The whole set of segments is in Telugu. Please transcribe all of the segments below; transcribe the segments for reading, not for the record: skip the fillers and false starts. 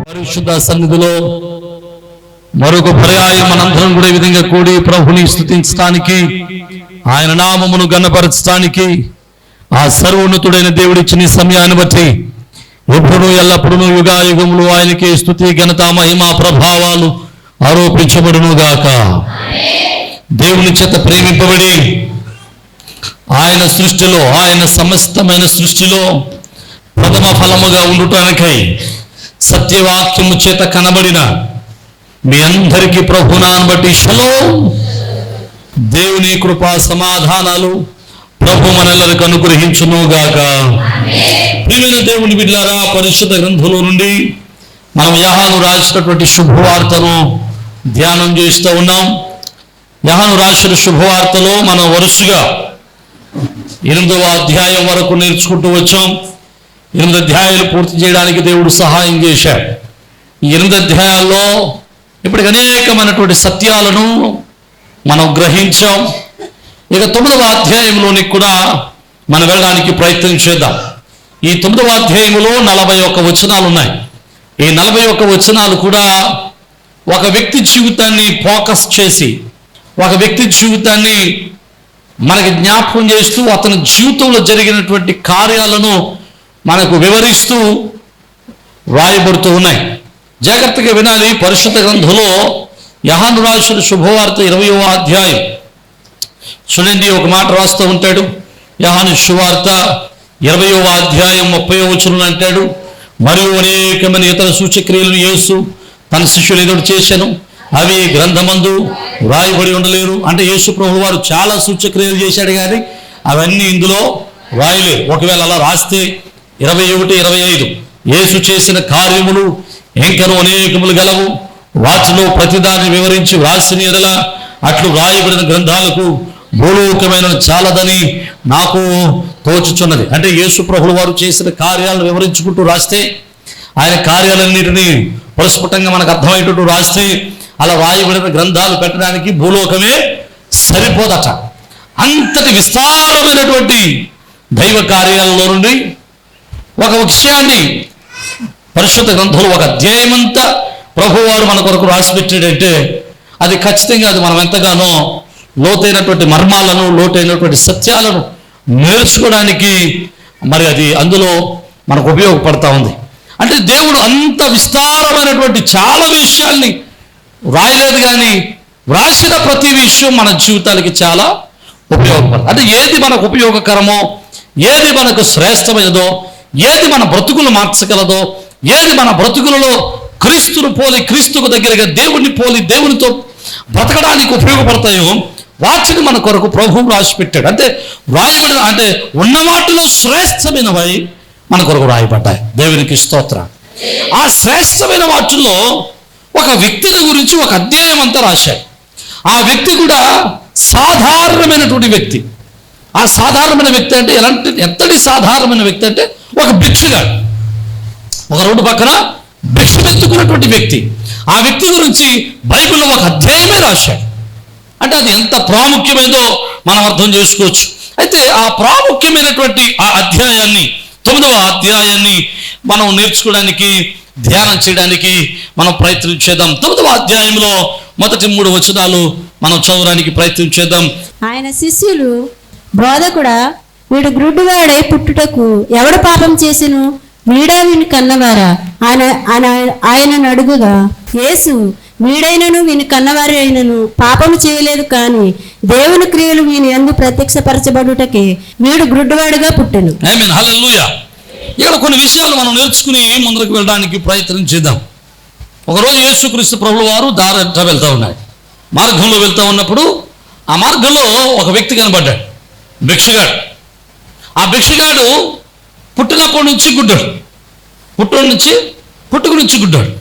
పరిశుద్ధ సన్నిధిలో మరొక పర్యాయం మనందరం కూడా ఈ విధంగా కూడి ప్రభుని స్తుతించడానికి, ఆయన నామమును గణపరచడానికి, ఆ సర్వోన్నతుడైన దేవుడిచ్చిన సమయాన్ని బట్టి ఎప్పుడు ఎల్లప్పుడూ యుగాయుగములు ఆయనకి స్తుతి ఘనత మహిమ ప్రభావాలు ఆరోపించబడును గాక. దేవుని చేత ప్రేమింపబడి ఆయన సృష్టిలో, ఆయన సమస్తమైన సృష్టిలో ప్రథమ ఫలముగా ఉండటానికై సత్యవాక్యము చేత కనబడిన మీ అందరికీ ప్రభునాను బట్టి షలోమ్, దేవుని కృపా సమాధానాలు ప్రభు మనెల్లరికి అనుగ్రహించును గాక. ప్రియమైన దేవుని బిడ్డలారా, పరిశుద్ధ గ్రంథంలో నుండి మనం యోహాను రాసినటువంటి శుభవార్తను ధ్యానం చేస్తూ ఉన్నాం. యోహాను రాసిన శుభవార్తలో మనం వరుసగా 8వ అధ్యాయం వరకు నేర్చుకుంటూ వచ్చాం. 8 అధ్యాయాలు పూర్తి చేయడానికి దేవుడు సహాయం చేశాడు. ఈ 8 అధ్యాయాల్లో ఇప్పటికి అనేకమైనటువంటి సత్యాలను మనం గ్రహించాం. ఇక 9వ అధ్యాయంలోనికి కూడా మనం వెళ్ళడానికి ప్రయత్నం చేద్దాం. ఈ 9వ అధ్యాయంలో 41 వచనాలు ఉన్నాయి. ఈ 41 వచనాలు కూడా ఒక వ్యక్తి జీవితాన్ని ఫోకస్ చేసి, ఒక వ్యక్తి జీవితాన్ని మనకి జ్ఞాపకం చేస్తూ, అతని జీవితంలో జరిగినటువంటి కార్యాలను మనకు వివరిస్తూ రాయబడుతూ ఉన్నాయి. జాగ్రత్తగా వినాలి. పరిశుద్ధ గ్రంథంలో యోహాను రాసిన శుభవార్త 20వ అధ్యాయం చూడండి. ఒక మాట రాస్తూ ఉంటాడు. యోహాను శుభవార్త 20వ అధ్యాయం 30వ వచనం అంటాడు, మరియు అనేకమైన ఇతర సూచక్రియలను యేసు తన శిష్యులు ఎదురు చేశాను, అవి గ్రంథమందు రాయబడి ఉండలేరు. అంటే యేసు ప్రభువు వారు చాలా సూచక్రియలు చేశాడు, కానీ అవన్నీ ఇందులో రాయలేరు. ఒకవేళ అలా రాస్తే 21, 25 యేసు చేసిన కార్యములు ఇంకను అనేకములు గలవు, వాటిలో ప్రతిదాన్ని వివరించి వ్రాసిన ఎడల అట్లు రాయబడిన గ్రంథాలకు భూలోకమైన చాలదని నాకు తోచుచున్నది. అంటే యేసు ప్రభువు వారు చేసిన కార్యాలను వివరించుకుంటూ రాస్తే, ఆయన కార్యాలన్నిటినీ ప్రస్ఫుటంగా మనకు అర్థమయ్యేటట్టు రాస్తే, అలా రాయబడిన గ్రంథాలు పెట్టడానికి భూలోకమే సరిపోదట. అంతటి విస్తారమైనటువంటి దైవ కార్యాలలో నుండి ఒక విషయాన్ని పరిశుద్ధ గ్రంథంలో ఒక అధ్యాయమంతా ప్రభువారు మన కొరకు రాసిపెట్టాడంటే, అది ఖచ్చితంగా అది మనం ఎంతగానో లోతైనటువంటి మర్మాలను, లోతైనటువంటి సత్యాలను నేర్చుకోవడానికి మరి అది అందులో మనకు ఉపయోగపడతా ఉంది. అంటే దేవుడు అంత విస్తారమైనటువంటి చాలా విషయాల్ని రాయలేదు, కానీ వ్రాసిన ప్రతి విషయం మన జీవితాలకి చాలా ఉపయోగపడుతుంది. అంటే ఏది మనకు ఉపయోగకరమో, ఏది మనకు శ్రేష్టమైనదో, ఏది మన బ్రతుకులు మార్చగలదో, ఏది మన బ్రతుకులలో క్రీస్తును పోలి, క్రీస్తుకు దగ్గరగా దేవుణ్ణి పోలి దేవునితో బ్రతకడానికి ఉపయోగపడతాయో వాటిని మన కొరకు ప్రభువు రాసిపెట్టాడు. అంటే రాయబడిన, అంటే ఉన్న వాటిలో శ్రేష్టమైనవి మన కొరకు రాయబడ్డాయి. దేవునికి స్తోత్రం. ఆ శ్రేష్టమైన వాటిల్లో ఒక వ్యక్తిని గురించి ఒక అధ్యాయం అంతా రాశాడు. ఆ వ్యక్తి కూడా సాధారణమైనటువంటి వ్యక్తి. ఆ సాధారణమైన వ్యక్తి అంటే ఎంతటి సాధారణమైన వ్యక్తి అంటే ఒక భిక్షగాడు, ఒక రోడ్డు పక్కన భిక్షమెత్తుకున్నటువంటి వ్యక్తి. ఆ వ్యక్తి గురించి బైబిల్లో ఒక అధ్యాయమే రాశాడు. అంటే అది ఎంత ప్రాముఖ్యమైనదో మనం అర్థం చేసుకోవచ్చు. అయితే ఆ ప్రాముఖ్యమైనటువంటి ఆ అధ్యాయాన్ని, 9వ అధ్యాయాన్ని మనం నేర్చుకోవడానికి, ధ్యానం చేయడానికి మనం ప్రయత్నం చేద్దాం. 9వ అధ్యాయంలో మొదటి 3 వచనాలు మనం చదవడానికి ప్రయత్నం చేద్దాం. ఆయన శిష్యులు, బోధకుడా, వీడు గ్రుడ్డివాడై పుట్టుటకు ఎవడు పాపం చేసెను, వీడా వీని కన్నవారా ఆయన అడుగుగా, యేసు, వీడైనను వీని కన్నవారి అయినను పాపము చేయలేదు, కానీ దేవుని క్రియలు వీని యందు ప్రత్యక్షపరచబడుటకే వీడు గ్రుడ్డివాడుగా పుట్టెను. ఆమేన్, హల్లెలూయా. ఇక్కడ కొన్ని విషయాలు మనం నేర్చుకుని ముందుకు వెళ్ళడానికి ప్రయత్నం చేద్దాం. ఒకరోజు యేసుక్రీస్తు ప్రభువు వారు దారంట వెళ్తూ ఉన్నాడు. మార్గంలో వెళ్తూ ఉన్నప్పుడు ఆ మార్గంలో ఒక వ్యక్తి కనబడ్డాడు, భిక్షగాడు. ఆ భిక్షగాడు పుట్టినప్పటి నుంచి గుడ్డాడు, పుట్టుక నుంచి గుడ్డాడు.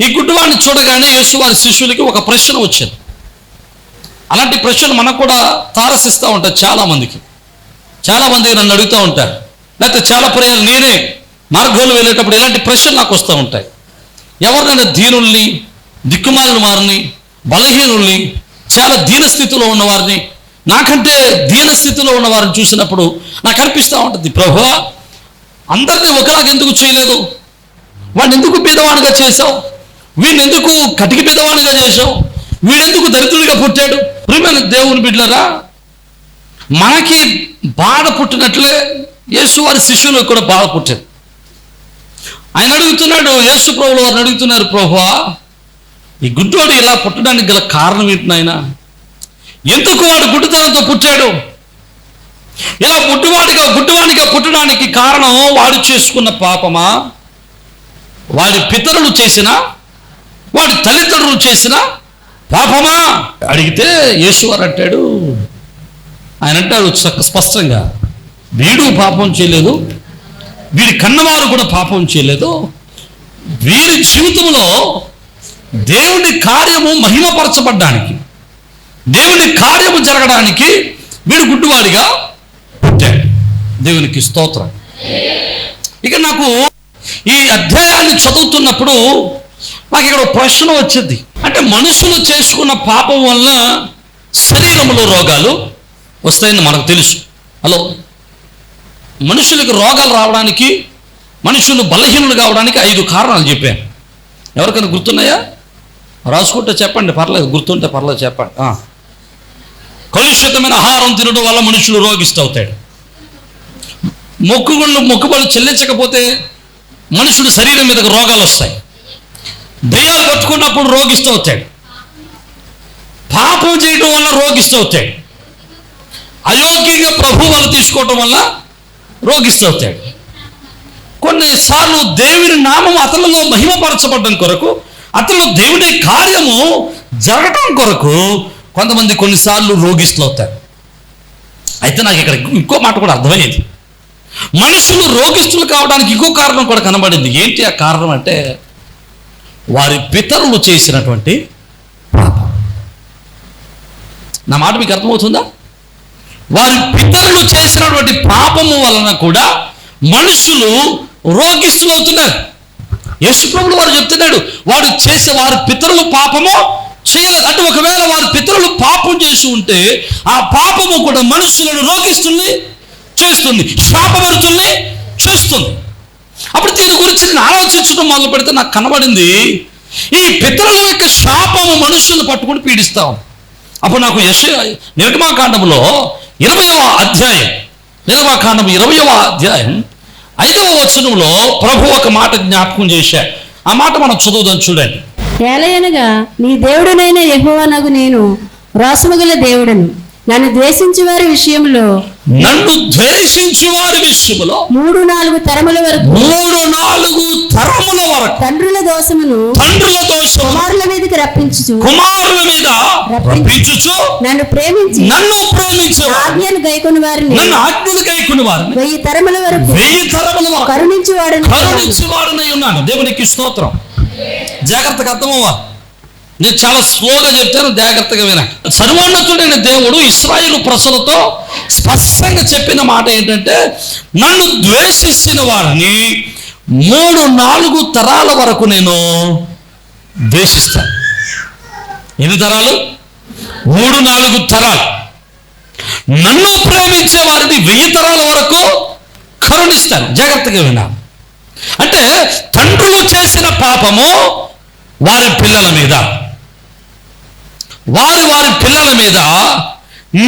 ఈ గుడ్డివాడిని చూడగానే యేసు వారి శిష్యులకి ఒక ప్రశ్న వచ్చింది. అలాంటి ప్రశ్నలు మనకు కూడా తారసిస్తూ ఉంటాయి. చాలామంది నన్ను అడుగుతూ ఉంటారు, లేకపోతే చాలా పర్యాలు నేనే మార్గంలో వెళ్ళేటప్పుడు ఇలాంటి ప్రశ్నలు నాకు వస్తూ ఉంటాయి. ఎవరినైనా దీనుల్ని, దిక్కుమాలిన వారిని, బలహీనుల్ని, చాలా దీనస్థితిలో ఉన్నవారిని, నాకంటే దీనస్థితిలో ఉన్నవారిని చూసినప్పుడు నాకు అనిపిస్తూ ఉంటుంది, ప్రభువా, అందరినీ ఒకలాగా ఎందుకు చేయలేదు? వాడిని ఎందుకు పేదవాడిగా చేశావు, వీడిని ఎందుకు కటికి పేదవాడిగా చేశావు, వీడెందుకు దరిద్రుడిగా పుట్టాడు? ప్రియమైన దేవుని బిడ్డలారా, మనకి బాధ పుట్టినట్లే యేసు వారి శిష్యులకు కూడా బాధ పుట్టింది. ఆయన అడుగుతున్నాడు, యేసు ప్రభువుల వారిని అడుగుతున్నారు, ప్రభువా ఈ గుడ్డోడు ఇలా పుట్టడానికి గల కారణం ఏంటి నాయనా? ఎందుకు వాడు గుడ్డితనంతో పుట్టాడు? ఇలా గుడ్డివాడిగా పుట్టడానికి కారణం వాడు చేసుకున్న పాపమా, వాడి పితరులు చేసిన, వాడి తల్లిదండ్రులు చేసిన పాపమా అడిగితే యేసువారు అంటాడు, ఆయన అంటాడు స్పష్టంగా, వీడు పాపం చేయలేదు, వీడి కన్నవారు కూడా పాపం చేయలేదు. వీరి జీవితంలో దేవుని కార్యము మహిమపరచబడ్డానికి, దేవుని కార్యము జరగడానికి వీడు గుడ్డివాడిగా పుట్టాడు. దేవునికి స్తోత్రం. ఇక నాకు ఈ అధ్యాయాన్ని చదువుతున్నప్పుడు నాకు ఇక్కడ ఒక ప్రశ్న వచ్చింది. అంటే మనుషులు చేసుకున్న పాపం వల్ల శరీరంలో రోగాలు వస్తాయని మనకు తెలుసు. హలో, మనుషులకు రోగాలు రావడానికి, మనుషులు బలహీనులు కావడానికి 5 కారణాలు చెప్పాను. ఎవరికైనా గుర్తున్నాయా? రాసుకుంటే చెప్పండి, పర్లేదు, గుర్తుంటే పర్లేదు చెప్పండి. కలుషితమైన ఆహారం తినడం వల్ల మనుషులు రోగిస్తూ అవుతాడు. మొక్కుబళ్ళు చెల్లించకపోతే మనుషుడు శరీరం మీదకి రోగాలు వస్తాయి. దయ్యాలు పట్టుకున్నప్పుడు రోగిస్తూ అవుతాడు. పాపం చేయడం వల్ల రోగిస్తూ అవుతాడు. అయోగ్యంగా ప్రభు వాళ్ళు తీసుకోవటం వల్ల రోగిస్తూ అవుతాడు. కొన్నిసార్లు దేవుని నామం అతనిలో మహిమపరచబడడం కొరకు, అతనిలో దేవుని కార్యము జరగటం కొరకు కొంతమంది కొన్నిసార్లు రోగిస్తూ అవుతారు. అయితే నాకు ఇక్కడ ఇంకో మాట కూడా అర్థమయ్యేది. మనుషులు రోగిస్తులు కావడానికి ఇంకో కారణం కూడా కనబడింది. ఏంటి ఆ కారణం అంటే, వారి పితరులు చేసినటువంటి పాపం. నా మాట మీకు అర్థమవుతుందా? వారి పితరులు చేసినటువంటి పాపము వలన కూడా మనుషులు రోగిస్తులు అవుతున్నారు. యేసు ప్రభువు వారు చెప్తున్నాడు, వారు చేసే వారి పితరులు పాపము చేయలేదు. అంటే ఒకవేళ వారి పితరులు పాపం చేసి ఉంటే ఆ పాపము కూడా మనుషులను రోగిస్తుంది, చేస్తుంది, శాపభరితుల్ని చేస్తుంది. అప్పుడు దీని గురించి నేను ఆలోచించడం మొదలు పెడితే నాకు కనబడింది, ఈ పితరుల యొక్క శాపము మనుషులను పట్టుకుని పీడిస్తాం. అప్పుడు నాకు నిర్గమాకాండంలో 20వ అధ్యాయం 5వ వచనంలో ప్రభు ఒక మాట జ్ఞాపకం చేశాడు. ఆ మాట మనం చదువుదాం, చూడండి. ఏలయనగా నీ దేవుడునైన యెహోవానగు నేను రోషముగల దేవుడను, నన్ను ద్వేషించు వారి విషయంలో 3-4 తరముల వరకు తండ్రుల దోషమును కుమారుల మీదకి రప్పించుచు నన్ను ప్రేమించి ఆజ్ఞను గైకొని వారిని 1000 తరముల వరకు కరుణించువాడనై ఉన్నాను. దేవునికి స్తోత్రం. జాగ్రత్తగా అర్థమవ్వా, నేను చాలా స్లోగా చెప్తాను, జాగ్రత్తగా విన. సర్వోన్నతుడైన దేవుడు ఇశ్రాయేలు ప్రజలతో స్పష్టంగా చెప్పిన మాట ఏంటంటే, నన్ను ద్వేషించిన వారిని 3-4 తరాల వరకు నేను ద్వేషిస్తాను. ఎన్ని తరాలు? 3-4 తరాలు. నన్ను ప్రేమించే వారిని 1000 తరాల వరకు కరుణిస్తాను. జాగ్రత్తగా వినాలి. అంటే తండ్రులు చేసిన పాపము వారి పిల్లల మీద, వారి పిల్లల మీద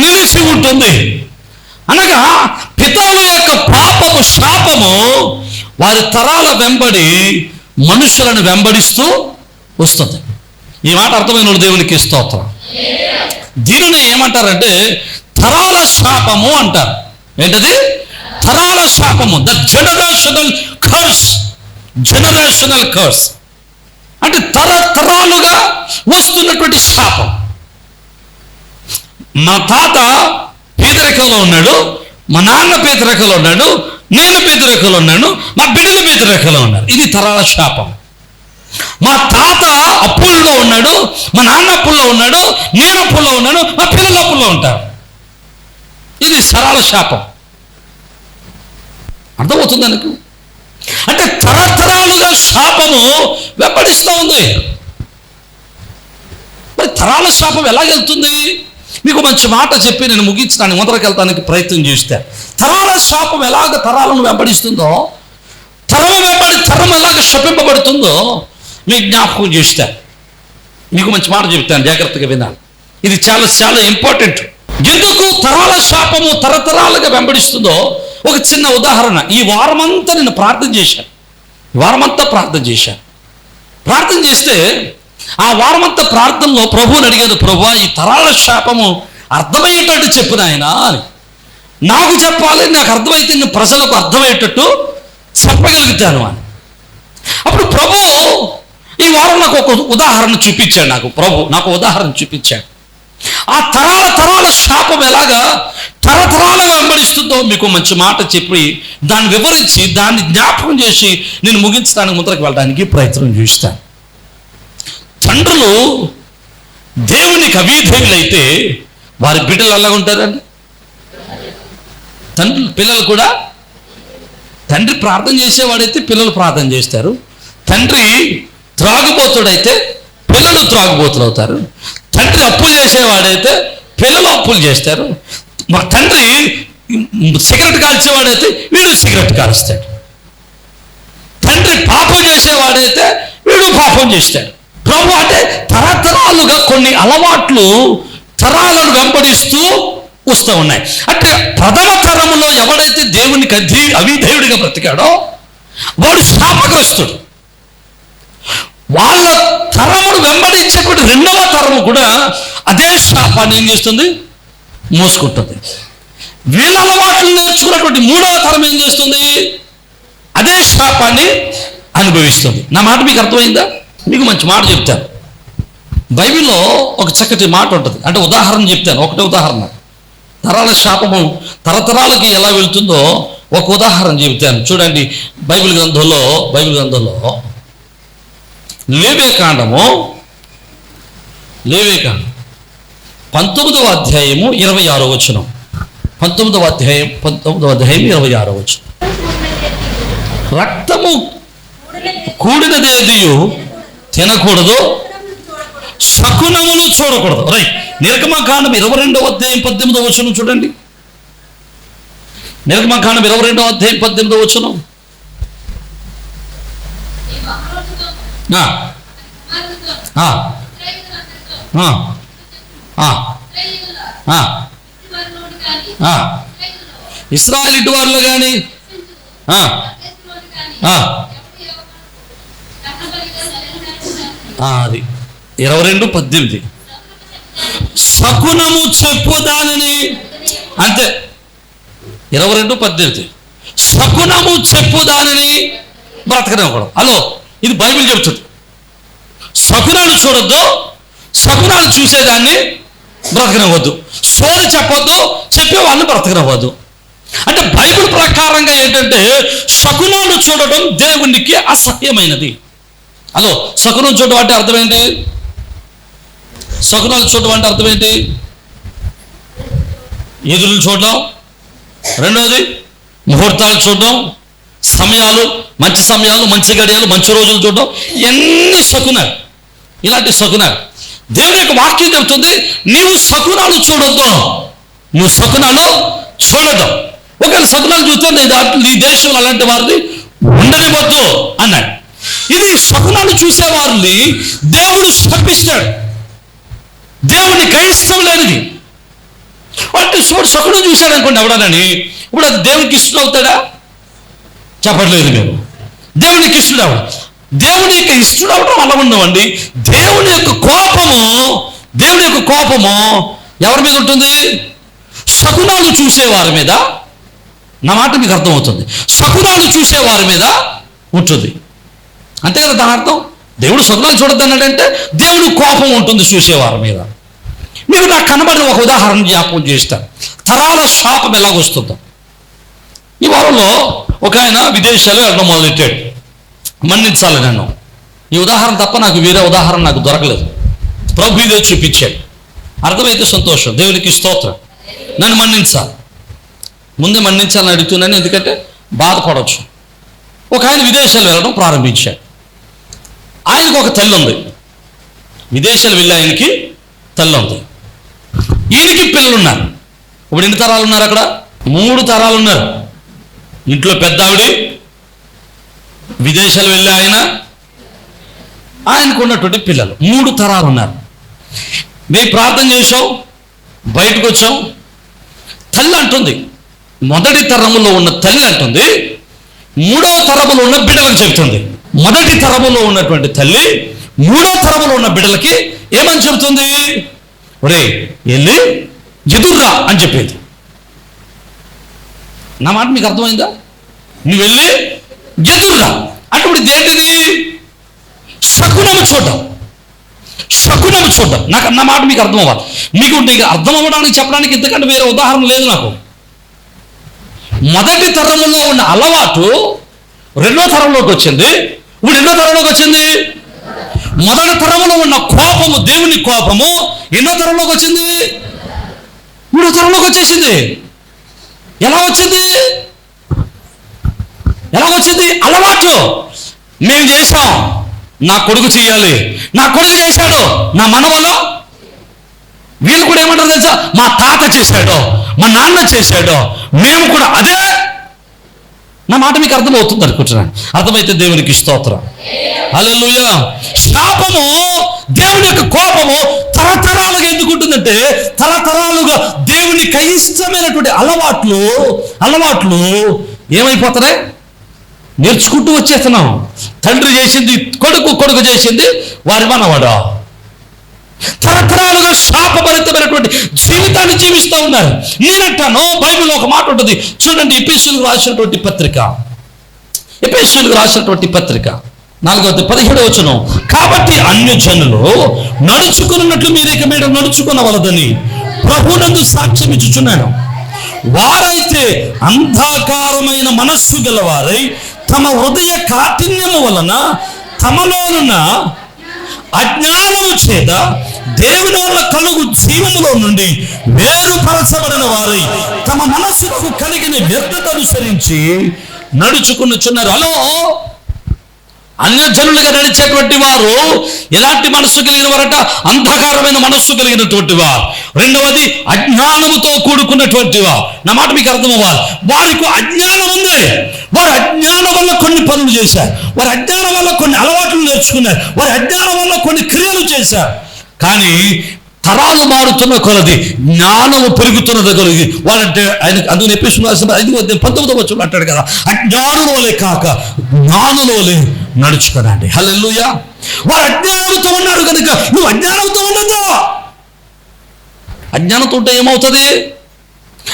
నిలిచి ఉంటుంది. అనగా పితరుల యొక్క పాపము, శాపము వారి తరాల వెంబడి మనుషులను వెంబడిస్తూ వస్తుంది. ఈ మాట అర్థమైన దేవునికి స్తోత్రం. దీనిని ఏమంటారంటే తరాల శాపము అంటారు. ఏంటది? తరాల శాపము. The generational curse. Generational curse అంటే తరతరాలుగా వస్తున్నటువంటి శాపం. మా తాత పేదరికంలో ఉన్నాడు, మా నాన్న పేదరికంలో ఉన్నాడు, నేను పేదరికంలో ఉన్నాను, మా బిడ్డల పేదరికంలో ఉన్నారు. ఇది తరాల శాపం. మా తాత అప్పుల్లో ఉన్నాడు, మా నాన్న అప్పుల్లో ఉన్నాడు, నేను అప్పుల్లో ఉన్నాను, మా పిల్లలు అప్పుల్లో ఉంటారు. ఇది తరాల శాపం. అర్థమవుతుంది నాకు? అంటే తరతరాలుగా శాపము వెంబడిస్తూ ఉంది. మరి తరాల శాపం ఎలాగెళ్తుంది? మీకు మంచి మాట చెప్పి నేను ముగించడానికి మొదలుకెళ్తానికి ప్రయత్నం చేస్తే, తరాల శాపం ఎలాగ తరాలను వెంబడిస్తుందో తరము వెంబడి తరం ఎలాగ శపింపబడుతుందో మీకు జ్ఞాపకం చేస్తా. మీకు మంచి మాట చెప్తాను, జాగ్రత్తగా వినాలి. ఇది చాలా చాలా ఇంపార్టెంట్. ఎందుకు తరాల శాపము తరతరాలుగా వెంబడిస్తుందో ఒక చిన్న ఉదాహరణ. ఈ వారమంతా నేను ప్రార్థన చేశాను. ప్రార్థన చేస్తే ఆ వారమంతా ప్రార్థనలో ప్రభువుని అడిగాను, ప్రభువా ఈ తరాల శాపము అర్థమయ్యేటట్టు చెప్పు నాయనా అని. నాకు చెప్పాలి, నాకు అర్థమైతే నేను ప్రజలకు అర్థమయ్యేటట్టు చెప్పగలుగుతాను అని. అప్పుడు ప్రభు ఈ వారం నాకు ఒక ఉదాహరణ చూపించాడు. నాకు ఉదాహరణ చూపించాడు. ఆ తరాల శాపం ఎలాగా తరతరాలుగా వెంబడిస్తుందో మీకు మంచి మాట చెప్పి దాన్ని వివరించి దాన్ని జ్ఞాపకం చేసి నేను ముగించడానికి ముందరకు వెళ్ళడానికి ప్రయత్నం చేస్తాను. తండ్రులు దేవునికి అవిధేయులైతే వారి బిడ్డలు ఎలాగ ఉంటారండి? పిల్లలు కూడా తండ్రి ప్రార్థన చేసేవాడైతే పిల్లలు ప్రార్థన చేస్తారు. తండ్రి త్రాగుబోతుడైతే పిల్లలు త్రాగుబోతులు అవుతారు. తండ్రి అప్పులు చేసేవాడైతే పిల్లలు అప్పులు చేస్తారు. మా తండ్రి సిగరెట్ కాల్చేవాడైతే వీడు సిగరెట్ కాలుస్తాడు. తండ్రి పాపం చేసేవాడైతే వీడు పాపం చేస్తాడు. ప్రభు అంటే తరతరాలుగా కొన్ని అలవాట్లు తరాలను వెంబడిస్తూ వస్తూ ఉన్నాయి. అంటే ప్రథమ తరములో ఎవడైతే దేవునికి అవిధేయుడిగా బ్రతికాడో వాడు శాపగ్రస్తుడు. వాళ్ళ తరమును వెంబడించేటువంటి రెండవ తరము కూడా అదే శాపాన్ని ఏం చేస్తుంది? మోసుకుంటుంది. వీళ్ళ అలవాట్లు నేర్చుకున్నటువంటి మూడవ తరం ఏం చేస్తుంది? అదే శాపాన్ని అనుభవిస్తుంది. నా మాట మీకు అర్థమైందా? మీకు మంచి మాట చెప్తాను. బైబిల్లో ఒక చక్కటి మాట ఉంటుంది. అంటే ఉదాహరణ చెప్తాను, ఒకటే ఉదాహరణ. తరాల శాపము తరతరాలకి ఎలా వెళ్తుందో ఒక ఉదాహరణ చెబుతాను. చూడండి, బైబిల్ గ్రంథంలో లేవేకాండము 19వ అధ్యాయము 26వ వచనం. 19వ అధ్యాయం 26వ వచనం. రక్తము కూడినదేదియు తినకూడదు, శకునములు చూడకూడదు. రైట్. నిర్గమకాండం 22వ అధ్యాయం 18వ వచనం చూడండి. నిర్గమకాండం 22వ అధ్యాయం 18వ వచనం. ఇశ్రాయేలు వారిలో కానీ అది 22:18 శకునము చెప్పు దానిని, అంతే. 22:18 శకునము చెప్పు దానిని బ్రతకనివ్వకూడదు. హలో, ఇది బైబిల్ చెబుతుంది. శకునాలు చూడొద్దు, శకునాలు చూసేదాన్ని బ్రతకనివ్వద్దు. సోది చెప్పొద్దు, చెప్పేవాళ్ళని బ్రతకనివ్వద్దు. అంటే బైబిల్ ప్రకారంగా ఏంటంటే శకునాలు చూడడం దేవునికి అసహ్యమైనది. హలో, శకునం చూడడం అంటే అర్థం ఏంటి? శకునాలు చూడడం అంటే అర్థం ఏంటి? ఎదురులు చూడడం, రెండవది ముహూర్తాలు చూడడం, సమయాలు, మంచి సమయాలు, మంచి గడియాలు, మంచి రోజులు చూడడం, ఎన్ని శకునాలు. ఇలాంటి శకునాలు దేవుని యొక్క వాక్యం చెబుతుంది, నీవు శకునాలు చూడొద్దు, నువ్వు శకునాలు చూడొద్దు. ఒకవేళ శకునాలు చూస్తే నీ దేశంలో అలాంటి వారిని ఉండనివ్వద్దు అన్నాడు. ఇది శకునాలు చూసేవారిని దేవుడు శపిస్తాడు. దేవునికి ఇష్టం లేనిది. అంటే శకునం చూశాడు అనుకోండి ఎవడనని, ఇప్పుడు అది దేవునికి ఇష్టం అవుతాడా? చెప్పట్లేదు మీరు. దేవునికి ఇష్టడు అవడం, దేవుని యొక్క ఇష్టడు అవడం అలా ఉండవండి. దేవుని యొక్క కోపము ఎవరి మీద ఉంటుంది? శకునాలు చూసేవారి మీద. నా మాట మీకు అర్థమవుతుంది. శకునాలు చూసేవారి మీద ఉంటుంది. అంతే కదా దాని అర్థం. దేవుడు శకునాలు చూడద్దన్నాడంటే దేవుని కోపం ఉంటుంది చూసేవారి మీద. మీరు నాకు కనబడిన ఒక ఉదాహరణ జ్ఞాపకం చేస్తాను. తరాల శాపం ఎలాగొస్తుందో. ఈ వారంలో ఒక ఆయన విదేశాలు వెళ్ళడం మొదలెట్టాడు. మన్నించాలి నన్ను. ఈ ఉదాహరణ తప్ప నాకు వేరే ఉదాహరణ నాకు దొరకలేదు. ప్రభు ఇదే చూపించాడు. అర్థమైతే సంతోషం, దేవునికి స్తోత్రం. నన్ను మన్నించాలి, ముందే మన్నించాలని అడుగుతున్నాను, ఎందుకంటే బాధపడవచ్చు. ఒక ఆయన విదేశాలు వెళ్ళడం ప్రారంభించాడు. ఆయనకు ఒక తల్లి ఉంది. విదేశాలు వెళ్ళి ఆయనకి తల్లి ఉంది. ఈయనకి పిల్లలు ఉన్నారు. ఇప్పుడు ఎన్ని తరాలు ఉన్నారు అక్కడ? 3 తరాలు ఉన్నారు. ఇంట్లో పెద్ద ఆవిడ, విదేశాలు వెళ్ళి ఆయనకు ఉన్నటువంటి పిల్లలు 3 తరాలు ఉన్నారు. మేము ప్రార్థన చేసాం, బయటకు వచ్చాం. తల్లి అంటుంది, మొదటి తరములో ఉన్న తల్లి అంటుంది, 3వ తరములో ఉన్న బిడ్డలకు చెబుతుంది. మొదటి తరములో ఉన్నటువంటి తల్లి 3వ తరములో ఉన్న బిడ్డలకి ఏమని చెబుతుంది? ఒరే వెళ్ళి ఎదుర్రా అని చెప్పేది. నా మాట మీకు అర్థమైందా? నువ్వు వెళ్ళి ఎదుర్రా అంటే ఇప్పుడు ఏంటిది? శకునము చూడడం. నాకు నా మాట మీకు అర్థం అవ్వాలి. మీకు అర్థం అవ్వడానికి చెప్పడానికి ఇంతకంటే వేరే ఉదాహరణ లేదు నాకు. మొదటి తరంలో ఉన్న అలవాటు 2వ తరంలోకి వచ్చింది. ఇప్పుడు 2వ తరంలోకి వచ్చింది. మొదటి తరంలో ఉన్న కోపము, దేవుని కోపము ఎన్నో తరంలోకి వచ్చింది? 3వ తరంలోకి వచ్చేసింది. ఎలా వచ్చింది? అలవాటు. మేము చేసాం, నా కొడుకు చేయాలి, నా కొడుకు చేశాడు, నా మనవలో. వీళ్ళు కూడా ఏమంటారు తెలుసా? మా తాత చేశాడు, మా నాన్న చేశాడు, మేము కూడా అదే. నా మాట మీకు అర్థమవుతుంది అనుకుంటున్నాను. అర్థమైతే దేవునికి స్తోత్రం. హల్లెలూయా. శాపము, దేవుని యొక్క కోపము తరతరాలుగా ఎందుకుంటుందంటే, తరతరాలుగా దేవునికి అయిష్టమైనటువంటి అలవాట్లు ఏమైపోతాయి? నేర్చుకుంటూ వచ్చేస్తున్నాం. తండ్రి చేసింది కొడుకు చేసింది వారి మనవాడు. తరతరాలుగా శాపభరితమైనటువంటి జీవితాన్ని జీవిస్తూ ఉన్నారు. నేనంటాను, బైబిల్లో ఒక మాట ఉంటుంది చూడండి. ఎఫెసీయులకు రాసినటువంటి పత్రిక 4:17 వచనం. కాబట్టి అన్యజనులు నడుచుకున్నట్లు మీరు ఇక మీద నడుచుకునవలదని ప్రభువునందు సాక్ష్యం ఇచ్చుచున్నాను. వారైతే అంధకారమైన మనస్సు గలవారై తమ హృదయ కాఠిన్యము వలన తమలోనున్న అజ్ఞానము చేత దేవుని వల్ల కలుగు జీవములో నుండి వేరుపరచబడిన వారై తమ మనస్సుకు కలిగిన వ్యర్థత అనుసరించి నడుచుకునుచున్నారు. హలో, అన్యజనులుగా నడిచేటువంటి వారు ఎలాంటి మనస్సు కలిగిన వారట? అంధకారమైన మనస్సు కలిగినటువంటి వారు. రెండవది అజ్ఞానముతో కూడుకున్నటువంటి వారు. నా మాట మీకు అర్థం అవ్వాలి. వారికి అజ్ఞానం ఉంది. వారు అజ్ఞానం వల్ల కొన్ని పనులు చేశారు, వారి అజ్ఞానం వల్ల కొన్ని అలవాట్లు నేర్చుకున్నారు, వారి అజ్ఞానం వల్ల కొన్ని క్రియలు చేశారు. కానీ తరాలు మారుతున్న కొలది జ్ఞానము పెరుగుతున్నది కొలది వాళ్ళంటే ఆయన అందుకు ఎపిసోడ్ 5:19 వచ్చి అంటాడు కదా, అజ్ఞానులోలే కాక జ్ఞానులోలే నడుచుకోనండి. హల్లెలూయా. వారు అజ్ఞానంతో ఉన్నారు కనుక నువ్వు అజ్ఞానంతో ఉండదు. అజ్ఞానంతో ఉంటే ఏమవుతుంది?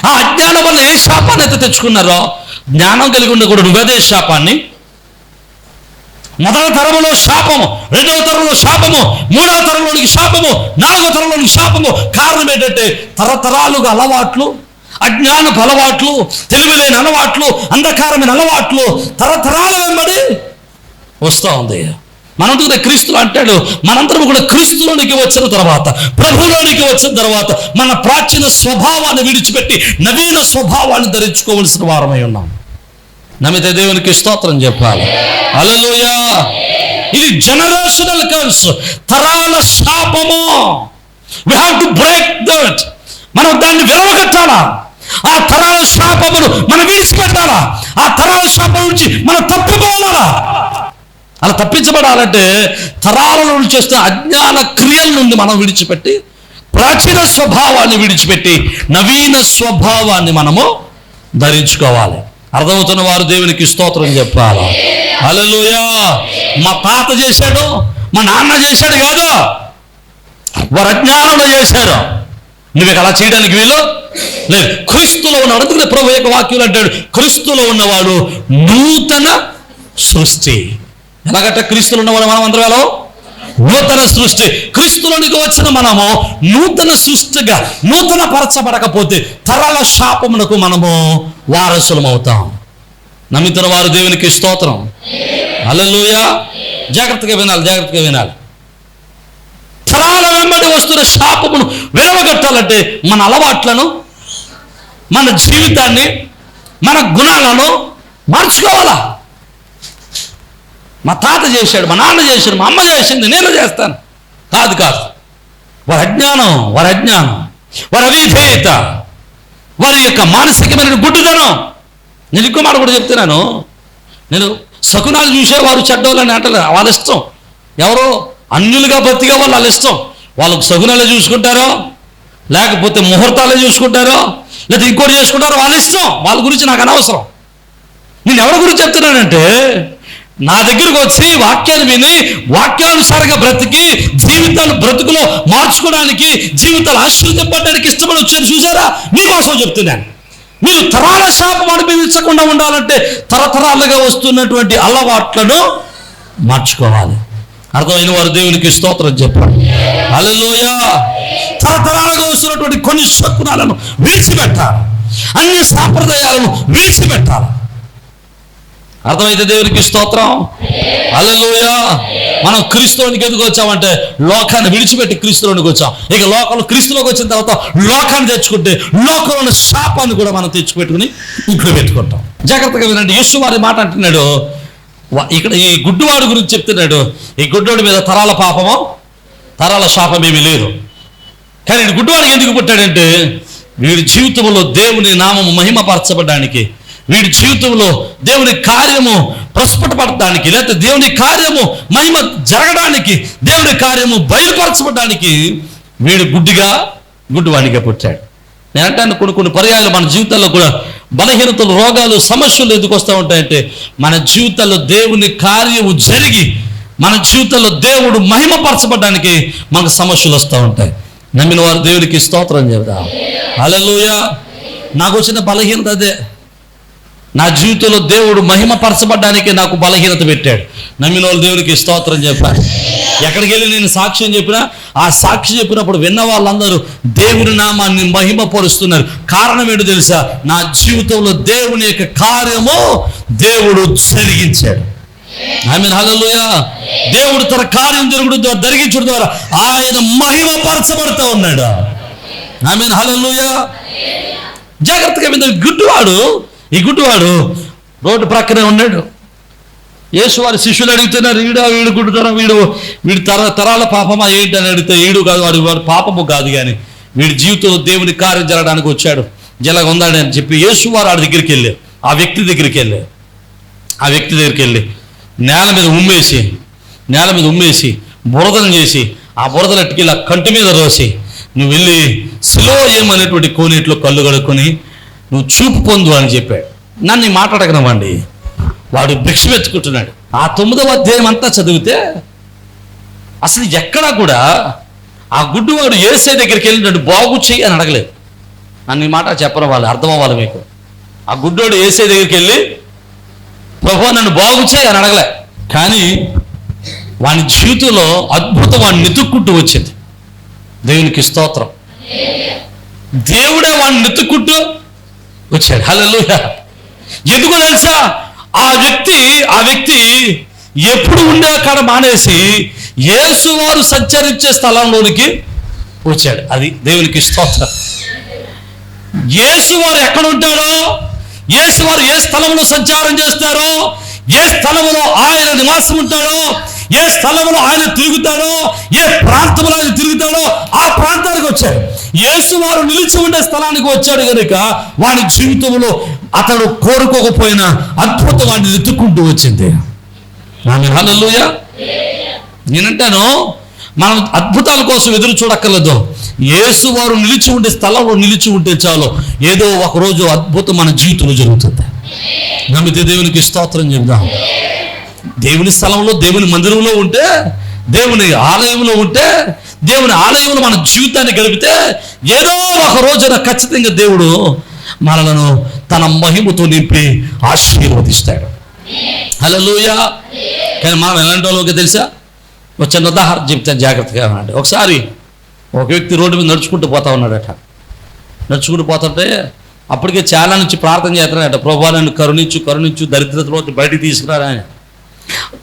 ఆ అజ్ఞానం వల్ల ఏ శాపాన్ని అయితే తెచ్చుకున్నారో, జ్ఞానం కలిగి ఉండకూడదు నువ్వేదే శాపాన్ని. మొదటి తరంలో శాపము, 2వ తరంలో శాపము, 3వ తరంలోనికి శాపము, 4వ తరంలోనికి శాపము. కారణం ఏంటంటే తరతరాలుగా అలవాట్లు, అజ్ఞానపు అలవాట్లు, తెలివిలేని అలవాట్లు, అంధకారమైన అలవాట్లు తరతరాల వెంబడి వస్తూ ఉంది. మనందుకు క్రీస్తులు అంటాడు, మనందరం కూడా క్రీస్తులోనికి వచ్చిన తర్వాత, ప్రభులోనికి వచ్చిన తర్వాత మన ప్రాచీన స్వభావాన్ని విడిచిపెట్టి నవీన స్వభావాన్ని ధరించుకోవలసిన వారమై ఉన్నాం. నమ్మితే దేవునికి స్తోత్రం చెప్పాలి. హల్లెలూయా. ఇది జనరేషనల్ కర్స్, తరాల శాపము. We have to break that. మనం దాన్ని విరవగట్టాలా. ఆ తరాల శాపమును మనం విడిచిపెట్టాలా. ఆ తరాల శాపం నుంచి మనం తప్పిపోవాలా. అలా తప్పించబడాలంటే తరాల నుండి చేస్తే అజ్ఞాన క్రియల నుండి మనం విడిచిపెట్టి, ప్రాచీన స్వభావాన్ని విడిచిపెట్టి నవీన స్వభావాన్ని మనము ధరించుకోవాలి. అర్థమవుతున్న వారు దేవునికి స్తోత్రం చెప్పాలి. హల్లెలూయా. మా తాత చేశాడు, మా నాన్న చేశాడు కాదు, వారు అజ్ఞానంలో చేశారు. నువ్వు అలా చేయడానికి వీలు లేదు. క్రీస్తులో ఉన్నాడు. అందుకనే ప్రభు యొక్క వాక్యం అంటాడు, క్రీస్తులో ఉన్నవాడు నూతన సృష్టి. ఎలాగంటే క్రీస్తులో ఉన్నవాడు మనం అందరం ఎలా? నూతన సృష్టి. క్రీస్తులోనికి వచ్చిన మనము నూతన సృష్టిగా నూతన పరచబడకపోతే తరల శాపమునకు మనము వారసులం అవుతాం. నమ్మితున్న వారు దేవునికి స్తోత్రం. హల్లెలూయా. జాగ్రత్తగా వినాలి. తరాల వెంబడి వస్తున్న శాపమును విరవగట్టాలంటే మన అలవాట్లను, మన జీవితాన్ని, మన గుణాలను మార్చుకోవాలా. మా తాత చేశాడు, మా నాన్న చేశాడు, మా అమ్మ చేసింది, నేను చేస్తాను కాదు. వారి అజ్ఞానం, వారి అవిధేయత, వారి యొక్క మానసికమైన గుడ్డుదనం. నేను ఇంకో మాట కూడా చెప్తున్నాను. నేను శకునాలు చూసేవారు చెడ్డోళ్ళని అంటలే, వాళ్ళ ఇష్టం. ఎవరో అన్యులుగా బ్రతికే వాళ్ళు వాళ్ళ ఇష్టం. వాళ్ళకు శకునాలే చూసుకుంటారో, లేకపోతే ముహూర్తాలే చూసుకుంటారో, లేదా ఇంకోటి చేసుకుంటారో, వాళ్ళ ఇష్టం. వాళ్ళ గురించి నాకు అనవసరం. నేను ఎవరి గురించి చెప్తున్నానంటే, నా దగ్గరకు వచ్చి వాక్యాన్ని విని వాక్యానుసారంగా బ్రతికి జీవితాలు బ్రతుకులో మార్చుకోవడానికి, జీవితాలు ఆశీర్వదింపడానికి ఇష్టపడి వచ్చాను చూసారా, మీకోసం చెప్తున్నాను. మీరు తరాల శాపం అనుభవించకుండా ఉండాలంటే తరతరాలుగా వస్తున్నటువంటి అలవాట్లను మార్చుకోవాలి. అర్థమైన వారు దేవునికి స్తోత్రం చెప్పాలి. హల్లెలూయా. తరతరాలుగా వస్తున్నటువంటి కొన్ని శకునాలను విడిచిపెట్టాలి, అన్ని సాంప్రదాయాలను విడిచిపెట్టాలి. అర్థమైతే దేవునికి స్తోత్రం. హల్లెలూయా. మనం క్రీస్తులోనికి ఎందుకు వచ్చామంటే లోకాన్ని విడిచిపెట్టి క్రీస్తులోనికి వచ్చాం. ఇక లోకంలో క్రీస్తులోకి వచ్చిన తర్వాత లోకాన్ని తెచ్చుకుంటే లోకంలో శాపాన్ని కూడా మనం తెచ్చుపెట్టుకుని ఇంట్లో పెట్టుకుంటాం. జాగ్రత్తగా వినండి. యేసు వారి మాట అంటున్నాడు, ఇక్కడ ఈ గుడ్డివాడి గురించి చెప్తున్నాడు. ఈ గుడ్డోడి మీద తరాల పాపమో తరాల శాపం ఏమీ లేదు. కానీ ఈ గుడ్డివాడికి ఎందుకు పుట్టాడంటే, వీడి జీవితంలో దేవుని నామము మహిమపరచబడడానికి, వీడి జీవితంలో దేవుని కార్యము ప్రస్ఫుటపడటానికి, లేకపోతే దేవుని కార్యము మహిమ జరగడానికి, దేవుని కార్యము బయలుపరచబడడానికి వీడు గుడ్డివాడిగా పుట్టాడు. నేను అంటాను, కొన్ని పర్యాయాలు మన జీవితాల్లో కూడా బలహీనతలు, రోగాలు, సమస్యలు ఎందుకు వస్తూ ఉంటాయంటే, మన జీవితాల్లో దేవుని కార్యము జరిగి మన జీవితంలో దేవుడు మహిమపరచబడడానికి మనకు సమస్యలు వస్తూ ఉంటాయి. నమ్మిన వారు దేవునికి స్తోత్రం చెబుదాం. హల్లెలూయా. నాకు వచ్చిన బలహీనత అదే. నా జీవితంలో దేవుడు మహిమపరచబడ్డానికి నాకు బలహీనత పెట్టాడు. నమ్మిన వాళ్ళు దేవునికి స్తోత్రం చెప్పారు. ఎక్కడికి వెళ్ళి నేను సాక్ష్యం చెప్పినా, ఆ సాక్షి చెప్పినప్పుడు విన్న వాళ్ళందరూ దేవుని నామాన్ని మహిమపరుస్తున్నారు. కారణం ఏంటో తెలుసా? నా జీవితంలో దేవుని యొక్క కార్యము దేవుడు జరిగించాడు. ఆమేన్. హల్లెలూయా. దేవుడు తన కార్యం జరిగించడం ద్వారా ఆయన మహిమపరచబడుతూ ఉన్నాడు. ఆమేన్. హల్లెలూయా. జాగ్రత్తగా విందాం. ఈ గుడ్డివాడు రోడ్డు ప్రక్కనే ఉన్నాడు. యేసు వారి శిష్యులు అడుగుతున్నారు, వీడు గుడ్డుతనం, వీడి తరాల పాపమా ఏంటి అని అడిగితే, ఈడు కాదు, వాడు పాపము కాదు, కానీ వీడి జీవితంలో దేవుని కార్యం జరగడానికి వచ్చాడు, జలగ ఉందాడు అని చెప్పి యేసు వారు వాడి దగ్గరికి వెళ్ళారు. ఆ వ్యక్తి దగ్గరికి వెళ్ళి నేల మీద ఉమ్మేసి బురదను చేసి, ఆ బురదలట్టుకి ఇలా కంటి మీద రోసి, నువ్వు వెళ్ళి సిలోయం అనేటువంటి కోనేటిలో కళ్ళు కడుక్కొని నువ్వు చూపు పొందు అని చెప్పాడు. నన్ను మాట్లాడగనవండి. వాడు భిక్ష ఎత్తుకుంటున్నాడు. ఆ 9వ అధ్యాయం అంతా చదివితే అసలు ఎక్కడా కూడా ఆ గుడ్డివాడు యేసయ్య దగ్గరికి వెళ్ళి నన్ను బాగు చెయ్యి అని అడగలేదు. నన్ను ఈ మాట చెప్పరు వాళ్ళు, అర్థం అవ్వాలి మీకు. ఆ గుడ్డోడు యేసయ్య దగ్గరికి వెళ్ళి ప్రభువా నన్ను బాగు చేయి అని అడగలే. కానీ వాని జీవితంలో అద్భుతం వాడిని వెతుక్కుంటూ వచ్చింది. దేవునికి స్తోత్రం. దేవుడే వాడిని వెతుక్కుంటూ వచ్చాడు. హల్లెలూయా. ఎందుకో తెలుసా? ఆ వ్యక్తి ఎప్పుడు ఉండే కాడ మానేసి యేసు వారు సంచరించే స్థలంలోనికి వచ్చాడు. అది దేవునికి స్తోత్రం. యేసు వారు ఎక్కడ ఉంటాడో, యేసు వారు ఏ స్థలంలో సంచారం చేస్తారో, ఏ స్థలంలో ఆయన నివాసం ఉంటాడో, ఏ స్థలంలో ఆయన తిరుగుతాడో, ఏ ప్రాంతంలో ఆయన తిరుగుతాడో ఆ ప్రాంతానికి వచ్చాడు. యేసు వారు నిలిచి ఉండే స్థలానికి వచ్చాడు కనుక వాడి జీవితంలో అతడు కోరుకోకపోయినా అద్భుతం వాడిని వెతుక్కుంటూ వచ్చింది. ఆమేన్. హల్లెలూయా. నేనంటాను, మనం అద్భుతాల కోసం ఎదురు చూడక్కర్లేదు. యేసు వారు నిలిచి ఉండే స్థలంలో నిలిచి ఉంటే చాలు, ఏదో ఒకరోజు అద్భుతం మన జీవితంలో జరుగుతుంది. నమ్మితే దేవునికి స్తోత్రం చెబుదాం. దేవుని స్థలంలో, దేవుని మందిరంలో ఉంటే, దేవుని ఆలయంలో ఉంటే, దేవుని ఆలయంలో మన జీవితాన్ని గడిపితే ఏదో ఒక రోజున ఖచ్చితంగా దేవుడు మనలను తన మహిమతో నింపి ఆశీర్వదిస్తాడు. హల్లెలూయా. కానీ మనం ఎలాంటి వాళ్ళకి తెలుసా? ఒక చిన్న ఉదాహరణ చెప్తాను, జాగ్రత్తగా అన్నాడు. ఒకసారి ఒక వ్యక్తి రోడ్డు మీద నడుచుకుంటూ పోతా ఉన్నాడట. నడుచుకుంటూ పోతుంటే అప్పటికే చాలా నుంచి ప్రార్థన చేస్తున్నాడట, ప్రభువా నన్ను కరుణించు దరిద్రతలో బయటికి తీసుకురారా అని.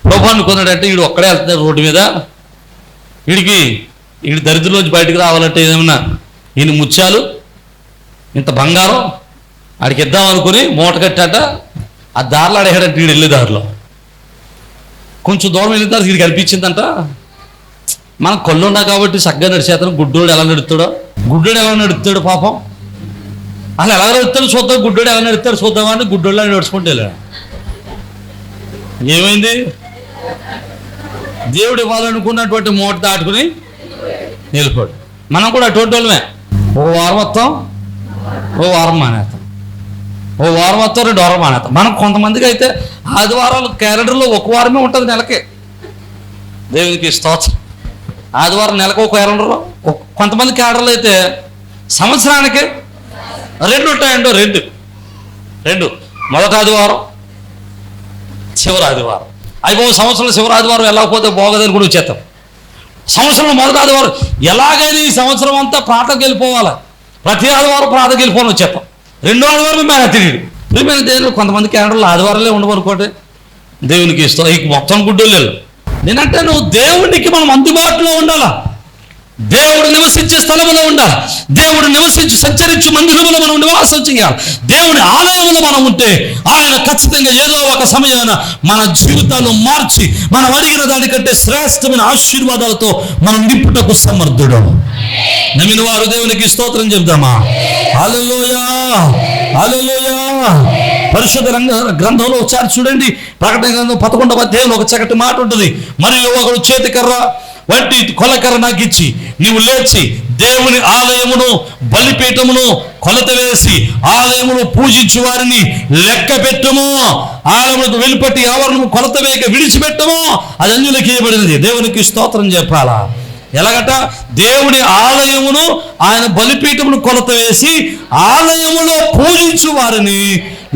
ప్రభువాన్ని కొన్నాడంటే వీడు ఒక్కడే వెళ్తున్నాడు రోడ్డు మీద. వీడి దరిద్రలోంచి బయటకు రావాలంటే ఏమన్నా ఈయన ముత్యాలు ఇంత బంగారం ఆడికి ఇద్దాం అనుకుని మూట కట్టాట. ఆ దారిలో అడిగాడంటే వీడు వెళ్ళే దారిలో కొంచెం దూరం వెళ్ళిన తర్వాత వీడికి అనిపించిందంట, మనం కళ్ళు ఉన్నా కాబట్టి చక్కగా నడిచేతను. గుడ్డోడు ఎలా నడుస్తాడు పాపం, అలా ఎలా నడుస్తాడు చూద్దాం, గుడ్డోడు ఎలా నడుస్తాడు చూద్దామని గుడ్డోళ్ళని నడుచుకుంటూ వెళ్ళాడు. ఏమైంది? దేవుడు ఇవ్వాలనుకున్నటువంటి మూట దాటుకుని వెళ్ళిపోయాడు. మనం కూడా అటువంటి వాళ్ళమే. ఓ వారం వస్తాం, ఓ వారం మానేస్తాం, ఓ వారం వస్తాం, 2 వారం మానేస్తాం. మనం కొంతమందికి అయితే ఆదివారాలు క్యాలెండర్లో ఒక వారమే ఉంటుంది నెలకి. దేవునికి స్తోత్రం. ఆదివారం నెలకు ఒక క్యాలెండర్లో, కొంతమంది క్యాలెండర్లు అయితే సంవత్సరానికి 2 ఉంటాయండో. 2 మొదటి ఆదివారం, చివరి ఆదివారం. అయిపోయి సంవత్సరంలో చివరి ఆదివారం వెళ్ళకపోతే బాగోదని కూడా వచ్చేస్తాం. సంవత్సరంలో మొదటి ఆదివారం ఎలాగైనా ఈ సంవత్సరం అంతా ప్రార్థనకి వెళ్ళిపోవాలి, ప్రతి ఆదివారం ప్రార్థనకి వెళ్ళిపోని వచ్చేస్తాం. 2వ ఆదివారం మేము తిరిగి ప్రియమైన దేవుడు. కొంతమంది క్యాలెండర్లో ఆదివారాలే ఉండవనుకోండి. దేవునికి ఇష్టం ఈ మొత్తం గుడ్డోళ్ళు. నేనంటే నువ్వు దేవునికి మనం అందుబాటులో ఉండాలా, దేవుడు నివసించే స్థలంలో ఉండాలి, దేవుడు సంచరించు మందిరంలో మనం నివాసం చేయాలి. దేవుని ఆలయంలో మనం ఉంటే ఆయన ఖచ్చితంగా ఏదో ఒక సమయాన మన జీవితాలు మార్చి మనం అడిగిన దానికంటే శ్రేష్టమైన ఆశీర్వాదాలతో మనం నింపుటకు సమర్థుడు. నమ్మిన వారు దేవునికి స్తోత్రం చెప్దామా? హల్లెలూయా, హల్లెలూయా. పరిశుద్ధ గ్రంథంలో ఒకసారి చూడండి, ప్రకటన గ్రంథం 11వ అధ్యాయంలో ఒక చక్కటి మాట ఉంటుంది. మరియు ఒకడు చేతికర్ర వంటి కొలకర్ర నాకు ఇచ్చి, నీవు లేచి దేవుని ఆలయమును బలిపీఠమును కొలత వేసి ఆలయమును పూజించు వారిని లెక్క పెట్టుము, ఆలయములకు వెలుపటి ఆవరణము కొలత వేయక విడిచిపెట్టము, అది అన్యులకు ఇవ్వబడినది. దేవునికి స్తోత్రం చెప్పాలా? ఎలాగట? దేవుని ఆలయమును ఆయన బలిపీఠమును కొలత వేసి ఆలయములో పూజించు వారిని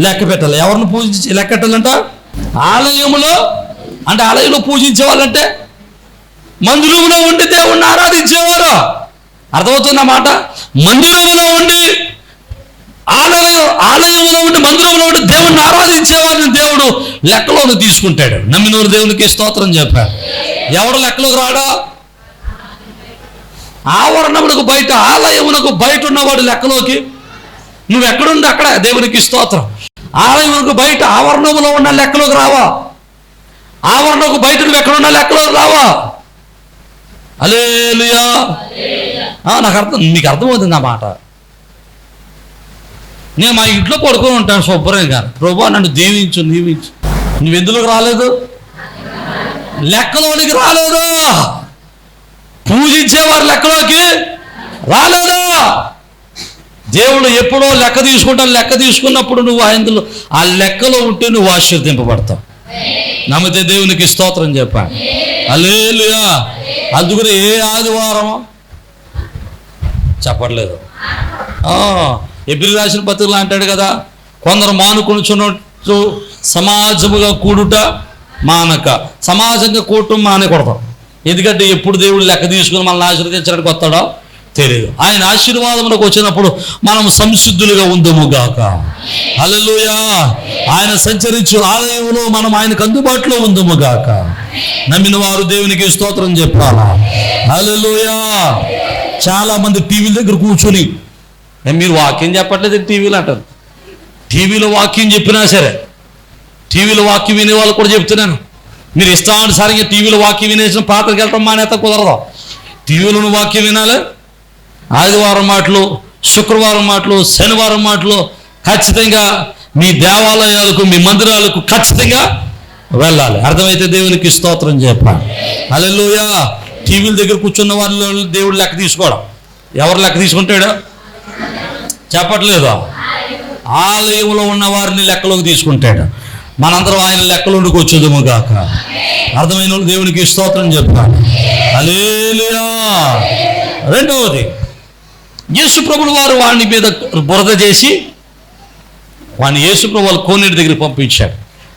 లెక్క పెట్టాలి. ఎవరిని పూజించి లెక్క పెట్టాలంట? ఆలయములో అంటే ఆలయంలో పూజించే వాళ్ళంటే మందిరంలో ఉండి దేవుణ్ణి ఆరాధించేవారు. అర్థమవుతున్నమాట? మందిరంలో ఉండి ఆలయంలో ఉండి మందిరంలో ఉండి దేవుణ్ణి ఆరాధించేవారిని దేవుడు లెక్కలోకి తీసుకుంటాడు. నమ్మినోరు దేవునికి స్తోత్రం చెప్పారు. ఎవడు లెక్కలోకి రాడా? ఆవరణమునకు బయట, ఆలయమునకు బయట ఉన్నవాడు లెక్కలోకి. నువ్వు ఎక్కడుండి అక్కడ దేవునికి స్తోత్రం. ఆలయమునకు బయట ఆవరణములో ఉన్న లెక్కలోకి రావా? ఆవరణకు బయట నువ్వు ఎక్కడున్న లెక్కలోకి రావా? హల్లెలూయా. నాకు మీకు అర్థమవుతుంది ఆ మాట. నేను మా ఇంట్లో పడుకొని ఉంటాను శుభ్రంగా, ప్రభువా నన్ను దీవించు. నువ్వు ఎందులోకి రాలేదు? లెక్కలోనికి రాలేదు. పూజించేవారు లెక్కలోకి రాలేదు. దేవుడు ఎప్పుడో లెక్క తీసుకుంటాను. లెక్క తీసుకున్నప్పుడు నువ్వు ఆయనలో ఆ లెక్కలో ఉంటే నువ్వు ఆశీర్వదింపబడతావు. నమ్మితే దేవునికి స్తోత్రం చెప్పాను. హల్లెలూయా. అందుకని ఏ ఆదివారం చెప్పట్లేదు. ఎబ్రిల్ రాసిన పత్రికలు అంటాడు కదా, కొందరు మానుకొనుచున్నట్టు సమాజముగా కూడుట మానక. సమాజంగా కూడటం మానేకూడతాం. ఎందుకంటే ఎప్పుడు దేవుడు లెక్క తీసుకుని మనల్ని ఆశీర్వదించడానికి వస్తాడో తెలియదు. ఆయన ఆశీర్వాదములకు వచ్చినప్పుడు మనం సంసిద్ధులుగా ఉందముగాక. హల్లెలూయా. ఆయన సంచరించు ఆలయంలో మనం ఆయనకు అందుబాటులో ఉందముగాక. నమ్మిన వారు దేవునికి స్తోత్రం చెప్పాలా? హల్లెలూయా. చాలా మంది టీవీల దగ్గర కూర్చొని మీరు వాక్యం చెప్పట్లేదు టీవీలో అంటారు. టీవీలో వాక్యం చెప్పినా సరే, టీవీలో వాక్యం వినే వాళ్ళు కూడా చెప్తున్నాను, మీరు ఇష్టానుసారంగా టీవీలో వాక్యం వినేసిన పాత్రకి వెళ్ళటం మానేత కుదరదు. టీవీలో వాక్యం వినాలి. ఆదివారం మాటలు, శుక్రవారం మాటలు, శనివారం మాటలు ఖచ్చితంగా మీ దేవాలయాలకు, మీ మందిరాలకు ఖచ్చితంగా వెళ్ళాలి. అర్థమైతే దేవునికి స్తోత్రం చెప్పాలి. హల్లెలూయా. టీవీల దగ్గర కూర్చున్న వాళ్ళు దేవుడు లెక్క తీసుకోవడం. ఎవరు లెక్క తీసుకుంటాడు? చెప్పట్లేదు. ఆలయంలో ఉన్న వారిని లెక్కలోకి తీసుకుంటాడు. మనందరం ఆయన లెక్కలోకి వచ్చేదము గాక. అర్థమైన దేవునికి స్తోత్రం చెప్పాలి. హల్లెలూయా. రెండవది, యేసు ప్రభువు వారు వాని మీద బురద చేసి వాడిని యేసు ప్రభు వాళ్ళు కోనేటి దగ్గరికి పంపించాడు.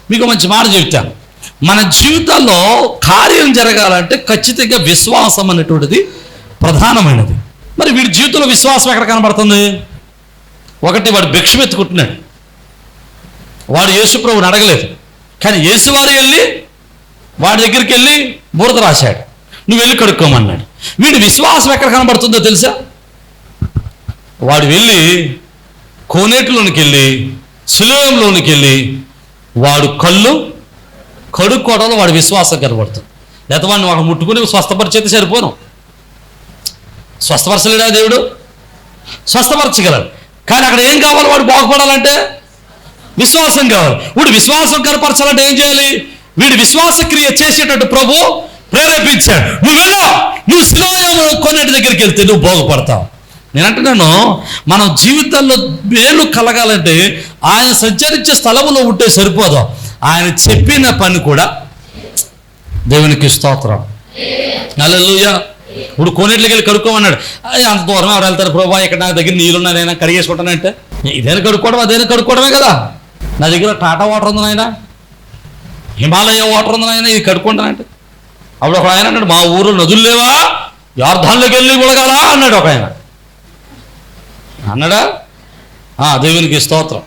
మీకు మంచి మాట చెప్తాను. మన జీవితాల్లో కార్యం జరగాలంటే ఖచ్చితంగా విశ్వాసం అనేటువంటిది ప్రధానమైనది. మరి వీడి జీవితంలో విశ్వాసం ఎక్కడ కనబడుతుంది? ఒకటి, వాడు భిక్ష ఎత్తుకుంటున్నాడు. వాడు యేసు ప్రభువుని అడగలేదు, కానీ యేసువారు వెళ్ళి వాడి దగ్గరికి వెళ్ళి బురద రాశాడు. నువ్వు వెళ్ళి కడుక్కోమన్నాడు. వీడి విశ్వాసం ఎక్కడ కనబడుతుందో తెలుసా? వాడు వెళ్ళి కోనేటిలోనికి వెళ్ళి సిలువలోనికి వెళ్ళి వాడు కళ్ళు కడుక్కోవడంలో వాడి విశ్వాసం కనబడుతుంది. లేదా వాడిని వాడు ముట్టుకుని స్వస్థపరిచేది సరిపోను. స్వస్థపరచలేడా దేవుడు? స్వస్థపరచగలడు. కానీ అక్కడ ఏం కావాలి? వాడు బాగుపడాలంటే విశ్వాసం కావాలి. ఇప్పుడు విశ్వాసం కనపరచాలంటే ఏం చేయాలి? వీడి విశ్వాస క్రియ చేసేటట్టు ప్రభు ప్రేరేపించాడు. నువ్వు వెళ్ళా, నువ్వు శిలోయాము కొన్నిటి దగ్గరికి వెళ్తే నువ్వు బాగుపడతావు. నేను అంటున్నాను, మన జీవితాల్లో మేలు కలగాలంటే ఆయన సంచరించే స్థలంలో ఉంటే సరిపోదు, ఆయన చెప్పిన పని కూడా. దేవునికి స్తోత్రం, హల్లెలూయా. ఇప్పుడు కొన్నిట్లకి వెళ్ళి కడుక్కోమన్నాడు. అంత దూరం ఎవరు వెళ్తారు ప్రభా, ఇక్కడ నా దగ్గర నీళ్ళున్నా నేను కడిగేసుకుంటానంటే ఇదేనా కడుక్కోవడం, అదేనా కడుక్కోవడమే కదా. నా దగ్గర టాటా వాటర్ ఉంది నాయన, హిమాలయ వాటర్ ఉంది నాయన, ఇది కడుక్కుంటానంటే. అప్పుడు ఒక ఆయన అన్నాడు, మా ఊరు నదులు లేవా, యార్ధాన్లోకి వెళ్ళి ఉడగాలా అన్నాడు ఒక ఆయన. అన్నాడా? దేవునికి స్తోత్రం.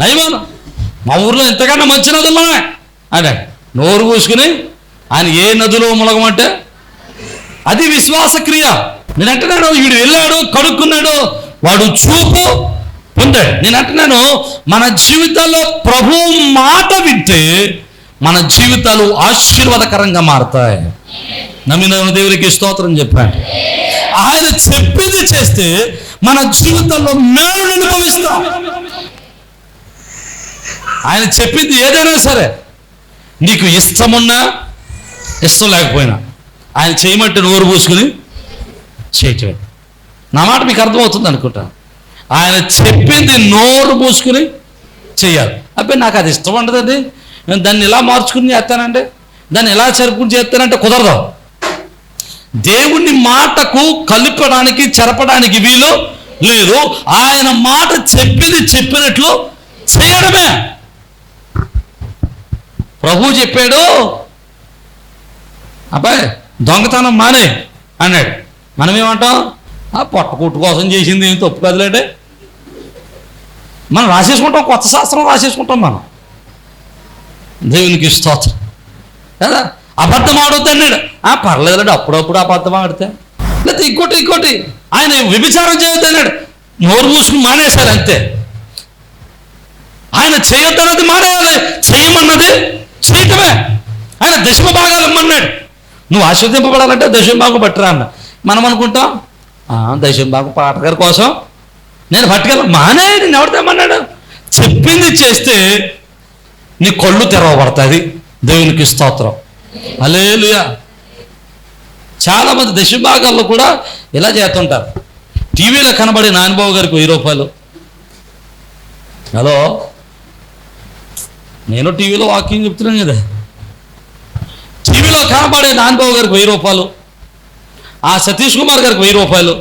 నయమాను, మా ఊర్లో ఎంతకన్నా మంచి నదులున్నాయి అన్నాడు. నోరు పూసుకుని ఆయన ఏ నదిలో ములగమంటే అది విశ్వాస క్రియ. నేను అంటున్నాను, వీడు వెళ్ళాడు, కడుక్కున్నాడు, వాడు చూపు పొందాడు. నేను అంటున్నాను, మన జీవితాల్లో ప్రభు మాట వింటే మన జీవితాలు ఆశీర్వాదకరంగా మారుతాయి. నమ్మిన దేవునికి స్తోత్రం చెప్పాను. ఆయన చెప్పింది చేస్తే మన జీవితంలో మేలు అనుభవిస్తాం. ఆయన చెప్పింది ఏదైనా సరే, నీకు ఇష్టమున్నా ఇష్టం లేకపోయినా ఆయన చేయమంటే నోరు పూసుకుని చేయటమే. నా మాట మీకు అర్థమవుతుంది అనుకుంటా. ఆయన చెప్పింది నోరు పూసుకుని చెయ్యాలి. అబ్బాయి నాకు అది ఇష్టం ఉండదండి, నేను దాన్ని ఇలా మార్చుకుని చేస్తానంటే, దాన్ని ఎలా చెరుపుకుని చేస్తానంటే కుదరదు. దేవుని మాటకు కలపడానికి చెరపడానికి వీలు లేదు. ఆయన మాట చెప్పింది చెప్పినట్లు చేయడమే. ప్రభు చెప్పాడు, అబ్బాయి దొంగతనం మానే అన్నాడు. మనం ఏమంటాం, ఆ పొట్ట కుట్టు కోసం చేసింది ఏం తప్పు కదలేంటే మనం రాసేసుకుంటాం, కొత్త శాస్త్రం రాసేసుకుంటాం మనం. దేవునికి స్తోత్రం కదా. అబద్ధం ఆడొద్దు అన్నాడు. పర్లేదండి, అప్పుడప్పుడు అబద్ధం ఆడితే. లేకపోతే ఇంకోటి ఆయన వ్యభిచారం చేయొద్దు అన్నాడు. నోరు మూసుకుని మానేశారు అంతే. ఆయన చేయొద్దన్నది మానేయాలి, చేయమన్నది చేయటమే. ఆయన దశమ భాగాలు ఇమ్మన్నాడు. నువ్వు ఆశీర్వదింపబడాలంటే దశమ భాగం పట్టురా అన్న. మనం అనుకుంటాం, దశమ భాగం పాటగారి కోసం నేను పట్టుకెళ్ళి మానే, నేను ఎవరు తెమ్మన్నాడు. చెప్పింది చేస్తే నీ కళ్ళు తెరవబడతాది. దేవునికి స్తోత్రం, హల్లెలూయా. చాలామంది దశమ భాగాల్లో కూడా ఇలా చేస్తుంటారు. టీవీలో కనబడే నాన్నబాబు గారికి 1000 రూపాయలు. హలో, నేను టీవీలో వాకింగ్ చెప్తున్నాను కదా. టీవీలో కనబడే నాన్నబాబు గారికి 1000 రూపాయలు, ఆ సతీష్ కుమార్ గారికి 1000 రూపాయలు,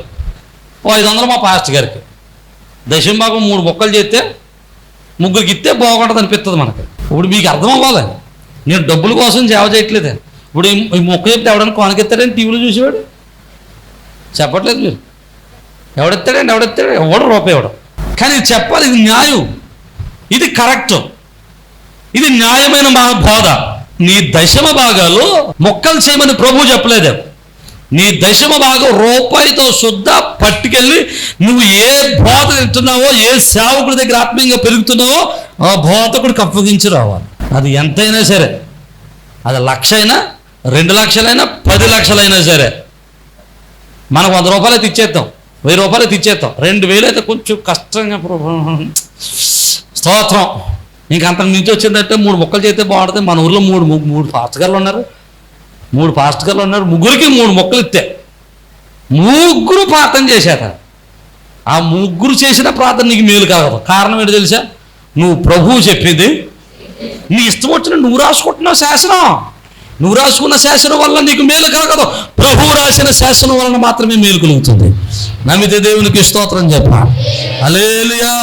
500 మా పాస్ట్ గారికి. దశమ భాగం 3 మొక్కలు చేస్తే ముగ్గురికి ఇస్తే బాగుంటుంది అనిపిస్తుంది మనకు. ఇప్పుడు మీకు అర్థం అవ్వాలి, నేను డబ్బుల కోసం సేవ చేయట్లేదు. ఇప్పుడు ఈ మొక్క చెప్తే ఎవడన్నా కొనకెత్తాడని టీవీలో చూసేవాడు చెప్పట్లేదు. మీరు ఎవడెత్తాడండి, ఎవడు రూపాయి ఇవ్వడం. కానీ ఇది చెప్పాలి, ఇది న్యాయం, ఇది కరెక్ట్, ఇది న్యాయమైన మా బోధ. నీ దశమ భాగాలు మొక్కలు చేయమని ప్రభు చెప్పలేదు. నీ దశమ భాగం రూపాయితో శుద్ధ పట్టుకెళ్ళి నువ్వు ఏ బోధ వింటున్నావో, ఏ సేవకుడి దగ్గర ఆత్మీయంగా పెరుగుతున్నావో ఆ బోధకుడికి అప్పగించి రావాలి. అది ఎంతైనా సరే, అది 1,00,000 అయినా 2 లక్షలైనా 10 లక్షలైనా సరే. మనకు 100 రూపాయలు అయితే ఇచ్చేస్తాం, 1000 రూపాయలు అయితే ఇచ్చేస్తాం. 2,000 అయితే కొంచెం కష్టంగా స్తోత్రం. ఇంకంతకు మించి వచ్చిందంటే 3 మొక్కలు చేస్తే బాగుంటుంది. మన ఊర్లో 3 పాస్ట్ గారులు ఉన్నారు, 3 పాస్ట్ గారులు ఉన్నారు. ముగ్గురికి 3 మొక్కలు ఇస్తే 3 ప్రార్థన చేశాక ఆ 3 చేసిన ప్రార్థన నీకు మేలు కలగదు. కారణం ఏంటో తెలుసా? నువ్వు ప్రభువు చెప్పింది నీ ఇష్టం వచ్చిన నువ్వు రాసుకుంటున్నావు శాసనం. నువ్వు రాసుకున్న శాసనం వల్ల నీకు మేలు కలగదు. ప్రభువు రాసిన శాసనం వలన మాత్రమే మేలు కలుగుతుంది. నమ్మితే దేవునికి స్తోత్రం చెప్పా. హల్లెలూయా.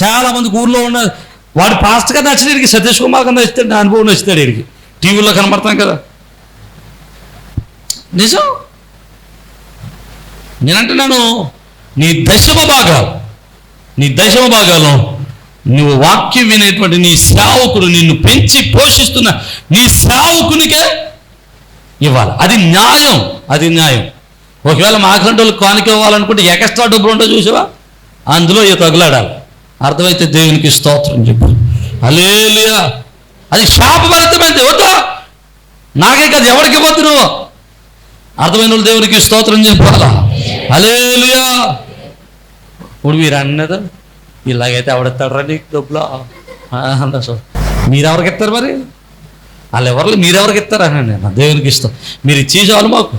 చాలా మందికి ఊర్లో ఉన్న వాడు పాస్ట్ గా నచ్చిన వీడికి సతీష్ కుమార్ గా నచ్చుతాడు, నా అనుభవం నచ్చుతాడు వీడికి. టీవీలో కనబడతాం కదా. నిజం. నేనంటున్నాను, నీ దశమ భాగాలు నువ్వు వాక్యం వినేటువంటి నీ సేవకుడు, నిన్ను పెంచి పోషిస్తున్న నీ సేవకునికే ఇవ్వాలి. అది న్యాయం. ఒకవేళ మాకంటే వాళ్ళకి కానుక ఇవ్వాలనుకుంటే ఎక్స్ట్రా డబ్బులు ఉంటో చూసావా, అందులో తగులాడాలి. అర్థమైతే దేవునికి స్తోత్రం చెప్పు. హల్లెలూయా. అది శాపభరితమైంది, వద్దా నాకే కాదు ఎవరికి ఇవ్వద్దు. నువ్వు అర్థమైన వాళ్ళు దేవునికి స్తోత్రం చెప్పాలా. హల్లెలూయా. ఇప్పుడు మీరు అన్నది ఇలాగైతే ఎవడెత్తాడు రా నీకు డబ్బులు? మీరు ఎవరికి ఇస్తారు మరి? వాళ్ళు ఎవరు మీరెవరికి ఇస్తారని నేను దేవునికి ఇస్తాం, మీరు ఇచ్చే చాలు మాకు,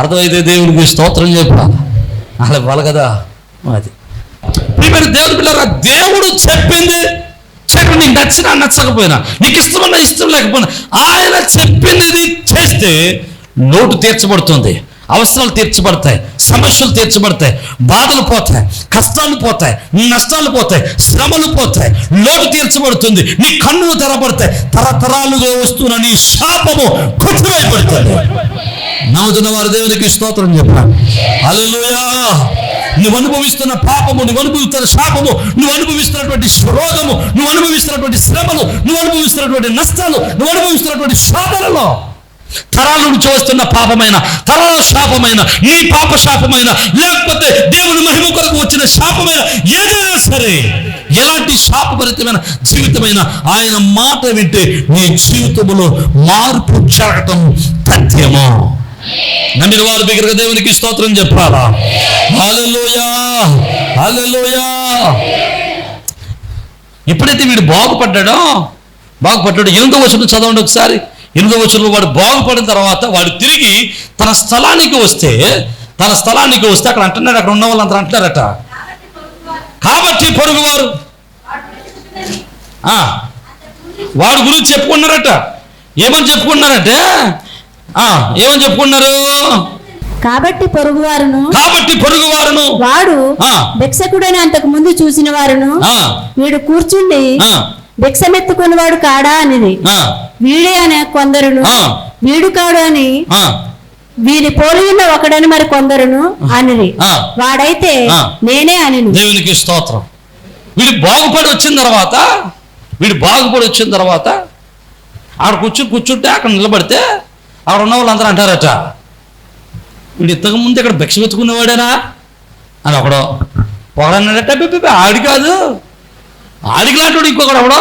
అర్థమైతే దేవునికి స్తోత్రం చెప్పాలి. వాళ్ళు ఇవ్వాలి కదా. అది ప్రియమైన దేవుని పిల్లరా, దేవుడు చెప్పింది నీకు నచ్చినా నచ్చకపోయినా, నీకు ఇష్టమన్నా ఇష్టం లేకపోయినా, ఆయన చెప్పింది చేస్తే లోటు తీర్చబడుతుంది, అవసరాలు తీర్చబడతాయి, సమస్యలు తీర్చబడతాయి, బాధలు పోతాయి, కష్టాలు పోతాయి, నష్టాలు పోతాయి, శ్రమలు పోతాయి, లోటు తీర్చబడుతుంది, నీ కన్నులు తెరబడతాయి, తరతరాలుగా వస్తున్న నీ శాపము కొట్టివేయబడుతుంది. నమ్ముతున్న వారు దేవునికి స్తోత్రం చెప్పాలి. హల్లెలూయా. నువ్వు అనుభవిస్తున్న పాపము, నువ్వు అనుభవిస్తున్న శాపము, నువ్వు అనుభవిస్తున్నటువంటి రోగము, నువ్వు అనుభవిస్తున్నటువంటి శ్రమలు, నువ్వు అనుభవిస్తున్నటువంటి నష్టాలు, నువ్వు అనుభవిస్తున్నటువంటి శోధనలో తరాల నుంచి వస్తున్న పాపమైన, తరాల శాపమైన, నీ పాప శాపమైన, లేకపోతే దేవుని మహిమ కొరకు వచ్చిన శాపమైన, ఏదైనా సరే, ఎలాంటి శాపభరితమైన జీవితమైన ఆయన మాట వింటే నీ జీవితంలో మార్పు జరగటం తథ్యమా. నమ్మిన వారు బిగ్గరగా దేవునికి స్తోత్రం చెప్పాలా. హల్లెలూయా, హల్లెలూయా. ఎప్పుడైతే వీడు బాగుపడ్డాడో 8వ వచనం చదవండి ఒకసారి. 8వ వచనంలో వాడు బాగుపడిన తర్వాత వాడు తిరిగి తన స్థలానికి వస్తే అక్కడ అంటున్నాడు, అక్కడ ఉన్న వాళ్ళంతా అంటున్నారట, కాబట్టి పొరుగువారు వాడి గురించి చెప్పుకున్నారట. ఏమని చెప్పుకున్నారంటే ఏమని చెప్పుకున్నారు? కాబట్టి పొరుగువారును వాడు భిక్షకుడని అంతకు ముందు చూసిన వారును వీడు కూర్చుండి భిక్షమెత్తుకున్నవాడు కాడా అనేది, వీడే అని కొందరును, వీడు కాడు అని వీరి పోలి ఉన్న ఒకడని మరి కొందరును అనిరి, వాడైతే నేనే అని. దేవునికి స్తోత్రం. వీడు బాగుపడి వచ్చిన తర్వాత ఆడ కూర్చుంటే అక్కడ నిలబడితే అక్కడ ఉన్న వాళ్ళందరూ అంటారట, వీడు ఇంతకు ముందు ఇక్కడ భిక్ష వెతుకునేవాడేనా అని ఒకడన్నాడట. ఆడి కాదు, ఆడికి లాంటి ఇంకొకడు ఎవడో,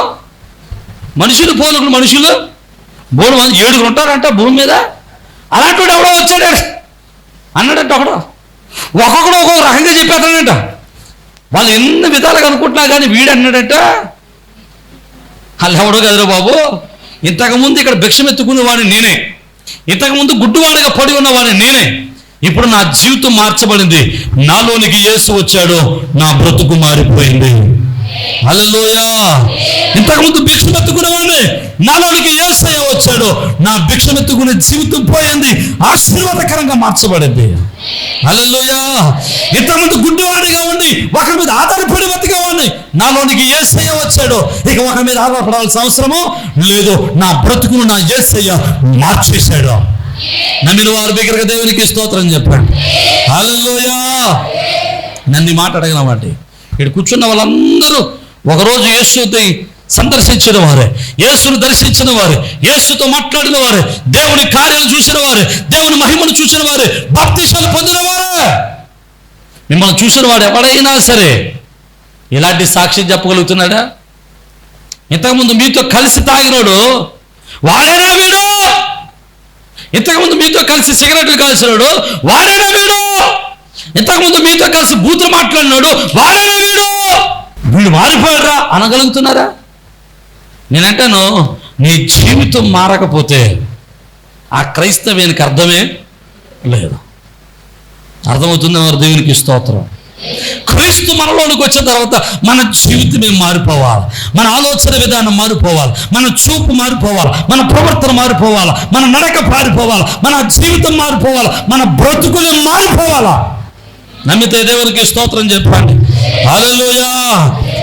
మనుషులు పోలుకులు మనుషులు 7 ఉంటారంట భూమి మీద, అలాంటి వాడు ఎవడో వచ్చాడు అన్నాడంట. ఒక్కొక్కడు ఒక్కొక్క రకంగా చెప్పేస్తాడంట. వాళ్ళు ఎన్ని విధాలుగా అనుకుంటున్నా కానీ వీడు అన్నాడంట, వాళ్ళు ఎవడో కదరా బాబు, ఇంతకుముందు ఇక్కడ భిక్షం ఎత్తుకునేవాడిని నేనే, ఇంతకుముందు గుడ్డువాడిగా పడి ఉన్నవాడిని నేనే, ఇప్పుడు నా జీవితం మార్చబడింది, నాలోనికి యేసు వచ్చాడు, నా బ్రతుకు మారిపోయింది. హల్లెలూయా. ఇంతకుముందు భిక్షమెత్తుకునేవాడిని, నాలోనికి యేసయ్య వచ్చాడు, నా భిక్షమెత్తుకునే జీవితం పోయింది, ఆశీర్వాదకరంగా మార్చబడింది. హల్లెలూయా. ఇంతకుముందు గుడ్డివాడిగా ఉండి ఒకరి మీద ఆధారపడి బతికేవాడిని, నాలోనికి యేసయ్య వచ్చాడు, ఇక ఒక మీద ఆధారపడాల్సిన అవసరమో లేదు, నా బ్రతుకును నా యేసయ్య మార్చేశాడు. నమ్మిన వారు బిగ్గరగా దేవునికి స్తోత్రం చెప్పండి. హల్లెలూయా. నన్ను మాట అడగనమండి, ఇక్కడ కూర్చున్న వాళ్ళందరూ ఒకరోజు యేసుని సందర్శించిన వారే, యేసును దర్శించిన వారే, యేసుతో మాట్లాడిన వారే, దేవుని కార్యాలు చూసిన వారే, దేవుని మహిమను చూసిన వారే, బాప్తిసాలు పొందిన వారే. మిమ్మల్ని చూసిన వాడు ఎవడైనా సరే ఇలాంటి సాక్ష్యం చెప్పగలుగుతున్నాడా? ఇంతకుముందు మీతో కలిసి తాగినోడు వాడేనా వీడు? ఇంతకుముందు మీతో కలిసి సిగరెట్లు కాల్చినాడు వాడేనా వీడు? ఇంతకుముందు మీతో కలిసి బూతులు మాట్లాడినాడు వాడేనా వీడు? వీడు మారిపోయారా అనగలుగుతున్నారా? నేనంటాను, నీ జీవితం మారకపోతే ఆ క్రైస్తవ్యానికి అర్థమే లేదు. అర్థమవుతుంది వారు దేవునికి స్తోత్రం. క్రీస్తు మనలోనికి వచ్చిన తర్వాత మన జీవితమే మారిపోవాలి, మన ఆలోచన విధానం మారిపోవాలి, మన చూపు మారిపోవాలి, మన ప్రవర్తన మారిపోవాలి, మన నడక మారిపోవాలి, మన జీవితం మారిపోవాలి, మన బ్రతుకులు మారిపోవాలా. నమ్మితే దేవునికి స్తోత్రం చెప్పండి. హల్లెలూయా.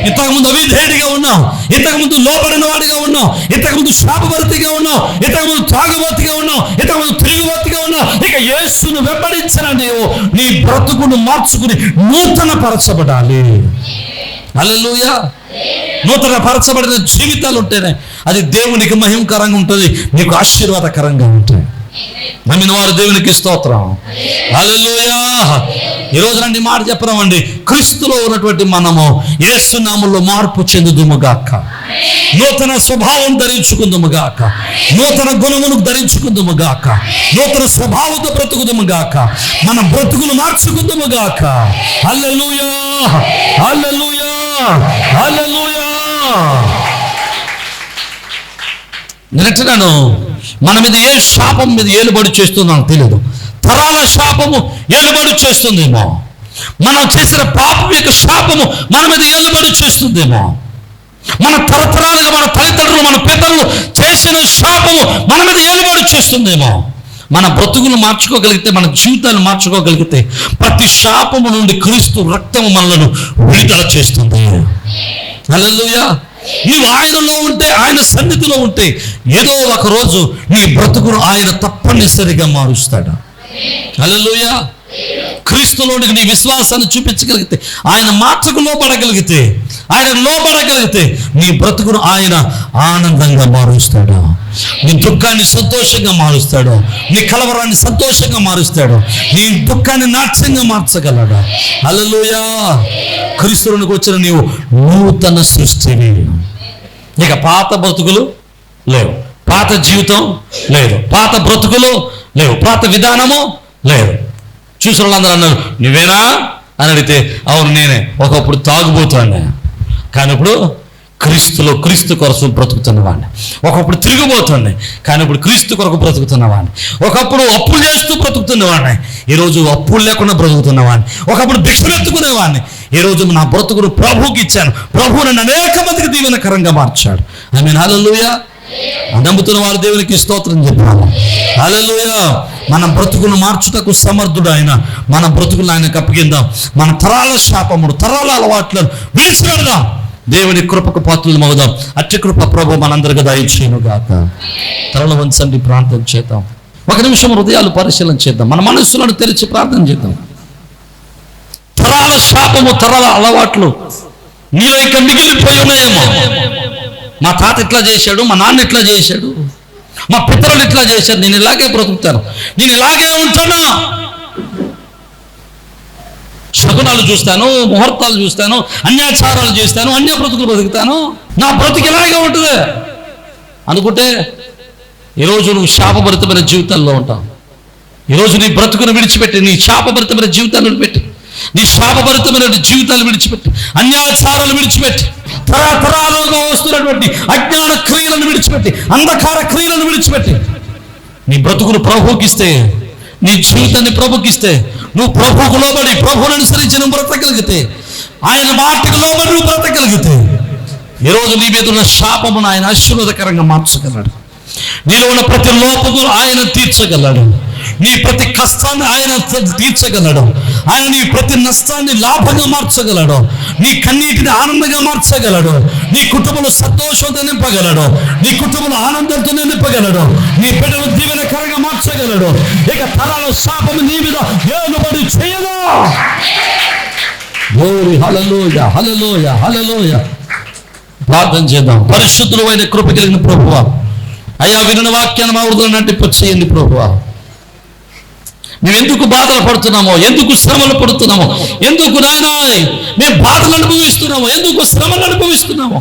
ఇంతకుముందు అవిధేయుడిగా ఉన్నాం, ఇంతకుముందు లోబడిన వాడిగా ఉన్నాం, ఇంతకుముందు శాపభరితిగా ఉన్నాం, ఇంతకుముందు తాగుబోతుగా ఉన్నాం, ఇంతకుముందు తిరుగుబోతుగా ఉన్నాం. ఇక యేసును వెంబడించిన నీవు నీ బ్రతుకును మార్చుకుని నూతన పరచబడాలి. హల్లెలూయా. నూతన పరచబడిన జీవితాలు ఉంటేనే అది దేవునికి మహిమకరంగా ఉంటుంది, నీకు ఆశీర్వాదకరంగా ఉంటుంది. నమ్మిన వారు దేవునికి స్తోత్రం. హల్లెలూయా. ఈ రోజు రండి మాట చెప్పరామండి, క్రీస్తులో ఉన్నటువంటి మనము యేసు నామములో మార్పు చెందుదుముగాక, నూతన స్వభావం ధరించుకుందుముగాక, నూతన గుణమును ధరించుకుందుముగాక, నూతన స్వభావంతో బ్రతుకుదుముగాక, మన బ్రతుకును మార్చుకుందుముగాక. హల్లెలూయా, హల్లెలూయా, హల్లెలూయా. నేను మన మీద ఏ శాపం మీద ఏలుబడి చేస్తుందో నాకు తెలియదు. తరాల శాపము ఏలుబడి చేస్తుందేమో, మనం చేసిన పాపం యొక్క శాపము మన మీద ఏలుబడి చేస్తుందేమో, మన తరతరాలుగా మన తల్లిదండ్రులు మన పెద్దలు చేసిన శాపము మన మీద ఏలుబడి చేస్తుందేమో. మన బ్రతుకును మార్చుకోగలిగితే, మన జీవితాన్ని మార్చుకోగలిగితే, ప్రతి శాపము నుండి క్రీస్తు రక్తము మనలను విడుదల చేస్తుంది. హల్లెలూయా. నీవు ఆయనలో ఉంటే, ఆయన సన్నిధిలో ఉంటే, ఏదో ఒక రోజు నీ బ్రతుకును ఆయన తప్పనిసరిగా మారుస్తాడు. హల్లెలూయా. క్రీస్తులోనికి నీ విశ్వాసాన్ని చూపించగలిగితే, ఆయన మాటకు లోబడగలిగితే, ఆయన లోబడగలిగితే నీ బ్రతుకును ఆయన ఆనందంగా మారుస్తాడు. నీ దుఃఖాన్ని సంతోషంగా మారుస్తాడు. నీ కలవరాన్ని సంతోషంగా మారుస్తాడు. నీ దుఃఖాన్ని నాట్యంగా మార్చగలడు. హల్లెలూయా. క్రీస్తులోనికి వచ్చిన నీవు నూతన సృష్టిని. ఇక పాత బ్రతుకులు లేవు, పాత జీవితం లేదు, పాత బ్రతుకులు లేవు, పాత విధానము లేదు. చూసిన వాళ్ళందరూ అన్నారు, నువ్వేనా అని అడిగితే, అవును నేనే. ఒకప్పుడు తాగుబోతాను, కానీ ఇప్పుడు క్రీస్తులో క్రీస్తు కొరకు బ్రతుకుతున్నవాడిని. ఒకప్పుడు తిరిగిపోతుంది, కానీ ఇప్పుడు క్రీస్తు కొరకు బ్రతుకుతున్నవాడిని. ఒకప్పుడు అప్పులు చేస్తూ బ్రతుకుతున్నవాడిని, ఈరోజు అప్పులు లేకుండా బ్రతుకుతున్నవాడిని. ఒకప్పుడు భిక్షమెత్తుకునేవాడిని, ఈరోజు నా బ్రతుకును ప్రభువుకి ఇచ్చాను. ప్రభువు నన్ను అనేక మందికి దీవెనకరంగా మార్చాడు. ఆమేన్. హల్లెలూయా. నమ్ముతున్న వారు దేవునికి స్తోత్రం చెప్పాము. హల్లెలూయా. మన బ్రతుకును మార్చుటకు సమర్థుడు ఆయన. మన బ్రతుకులు ఆయనకు అప్పగిందాం. మన తరాల శాపముడు, తరాల అలవాట్లను విడిచిపెడదాం. దేవుని కృపకు పాత్రలు అవుదాం. అట్టి కృప ప్రభు మనందరికీ దయచేయును గాక. తరల వంచండి, ప్రార్థన చేద్దాం. ఒక నిమిషం హృదయాలు పరిశీలన చేద్దాం. మన మనస్సులను తెరిచి ప్రార్థన చేద్దాం. తరాల శాపము, తరాల అలవాట్లు నీలో ఇక మిగిలిపోయి ఉన్నాయేమో. మా తాత ఇట్లా చేశాడు, మా నాన్న ఇట్లా చేశాడు, మా పితరులు ఇట్లా చేశారు, నేను ఇలాగే బ్రతుకుతాను, నేను ఇలాగే ఉంటాను. శకునాలు చూస్తాను, ముహూర్తాలు చూస్తాను, అన్యాచారాలు చేస్తాను, అన్య బ్రతుకులు బ్రతుకుతాను, నా బ్రతుకు ఇలాగే ఉంటుంది అనుకుంటే ఈరోజు నువ్వు శాపభరితమైన జీవితాల్లో ఉంటావు. ఈరోజు నీ బ్రతుకును విడిచిపెట్టి, నీ శాపభరితమైన జీవితాన్ని విడిచిపెట్టి, నీ శాపభరితమైన జీవితాలు విడిచిపెట్టి, అన్యాచారాలు విడిచిపెట్టి, తరతరాలుగా వస్తున్నటువంటి అజ్ఞాన క్రియలను విడిచిపెట్టి, అంధకార క్రియలను విడిచిపెట్టి నీ బ్రతుకును ప్రభువుకిస్తే, నీ జీవితాన్ని ప్రభుకిస్తే, నువ్వు ప్రభువుకు లోబడి ప్రభువును అనుసరించి నువ్వు బ్రతకగలిగితే, ఆయన మాటకు లోబడి నువ్వు బ్రతకగలిగితే, ఈరోజు నీ మీద ఉన్న శాపమును ఆయన ఆశీర్వాదకరంగా మార్చగలడు. నీలో ఉన్న ప్రతి లోపమును ఆయన తీర్చగలడు. నీ ప్రతి కష్టాన్ని ఆయన తీర్చగలడు. ఆయన నీ ప్రతి నష్టాన్ని లాభంగా మార్చగలడు. నీ కన్నీటిని ఆనందంగా మార్చగలడు. నీ కుటుంబంలో సంతోషంతో నింపగలడు. నీ కుటుంబంలో ఆనందంతో నింపగలడు. నీ బిడ్డను దీవెనకరంగా మార్చగలడు. ఇక తరాల శాపము నీ మీద ఏలుబడి చేయదు. హల్లెలూయా, హల్లెలూయా, హల్లెలూయా. ప్రార్థన చేద్దాం. పరిశుద్ధుడు అయిన కృప కలిగిన ప్రభువా, అయ్యా విన్న వాక్యాన్ని మా హృదయంలో నటింపచేయండి ప్రభువా. మేము ఎందుకు బాధలు పడుతున్నామో, ఎందుకు శ్రమలు పడుతున్నామో, ఎందుకు నాయనా మేము బాధలు అనుభవిస్తున్నామో, ఎందుకు శ్రమలు అనుభవిస్తున్నామో,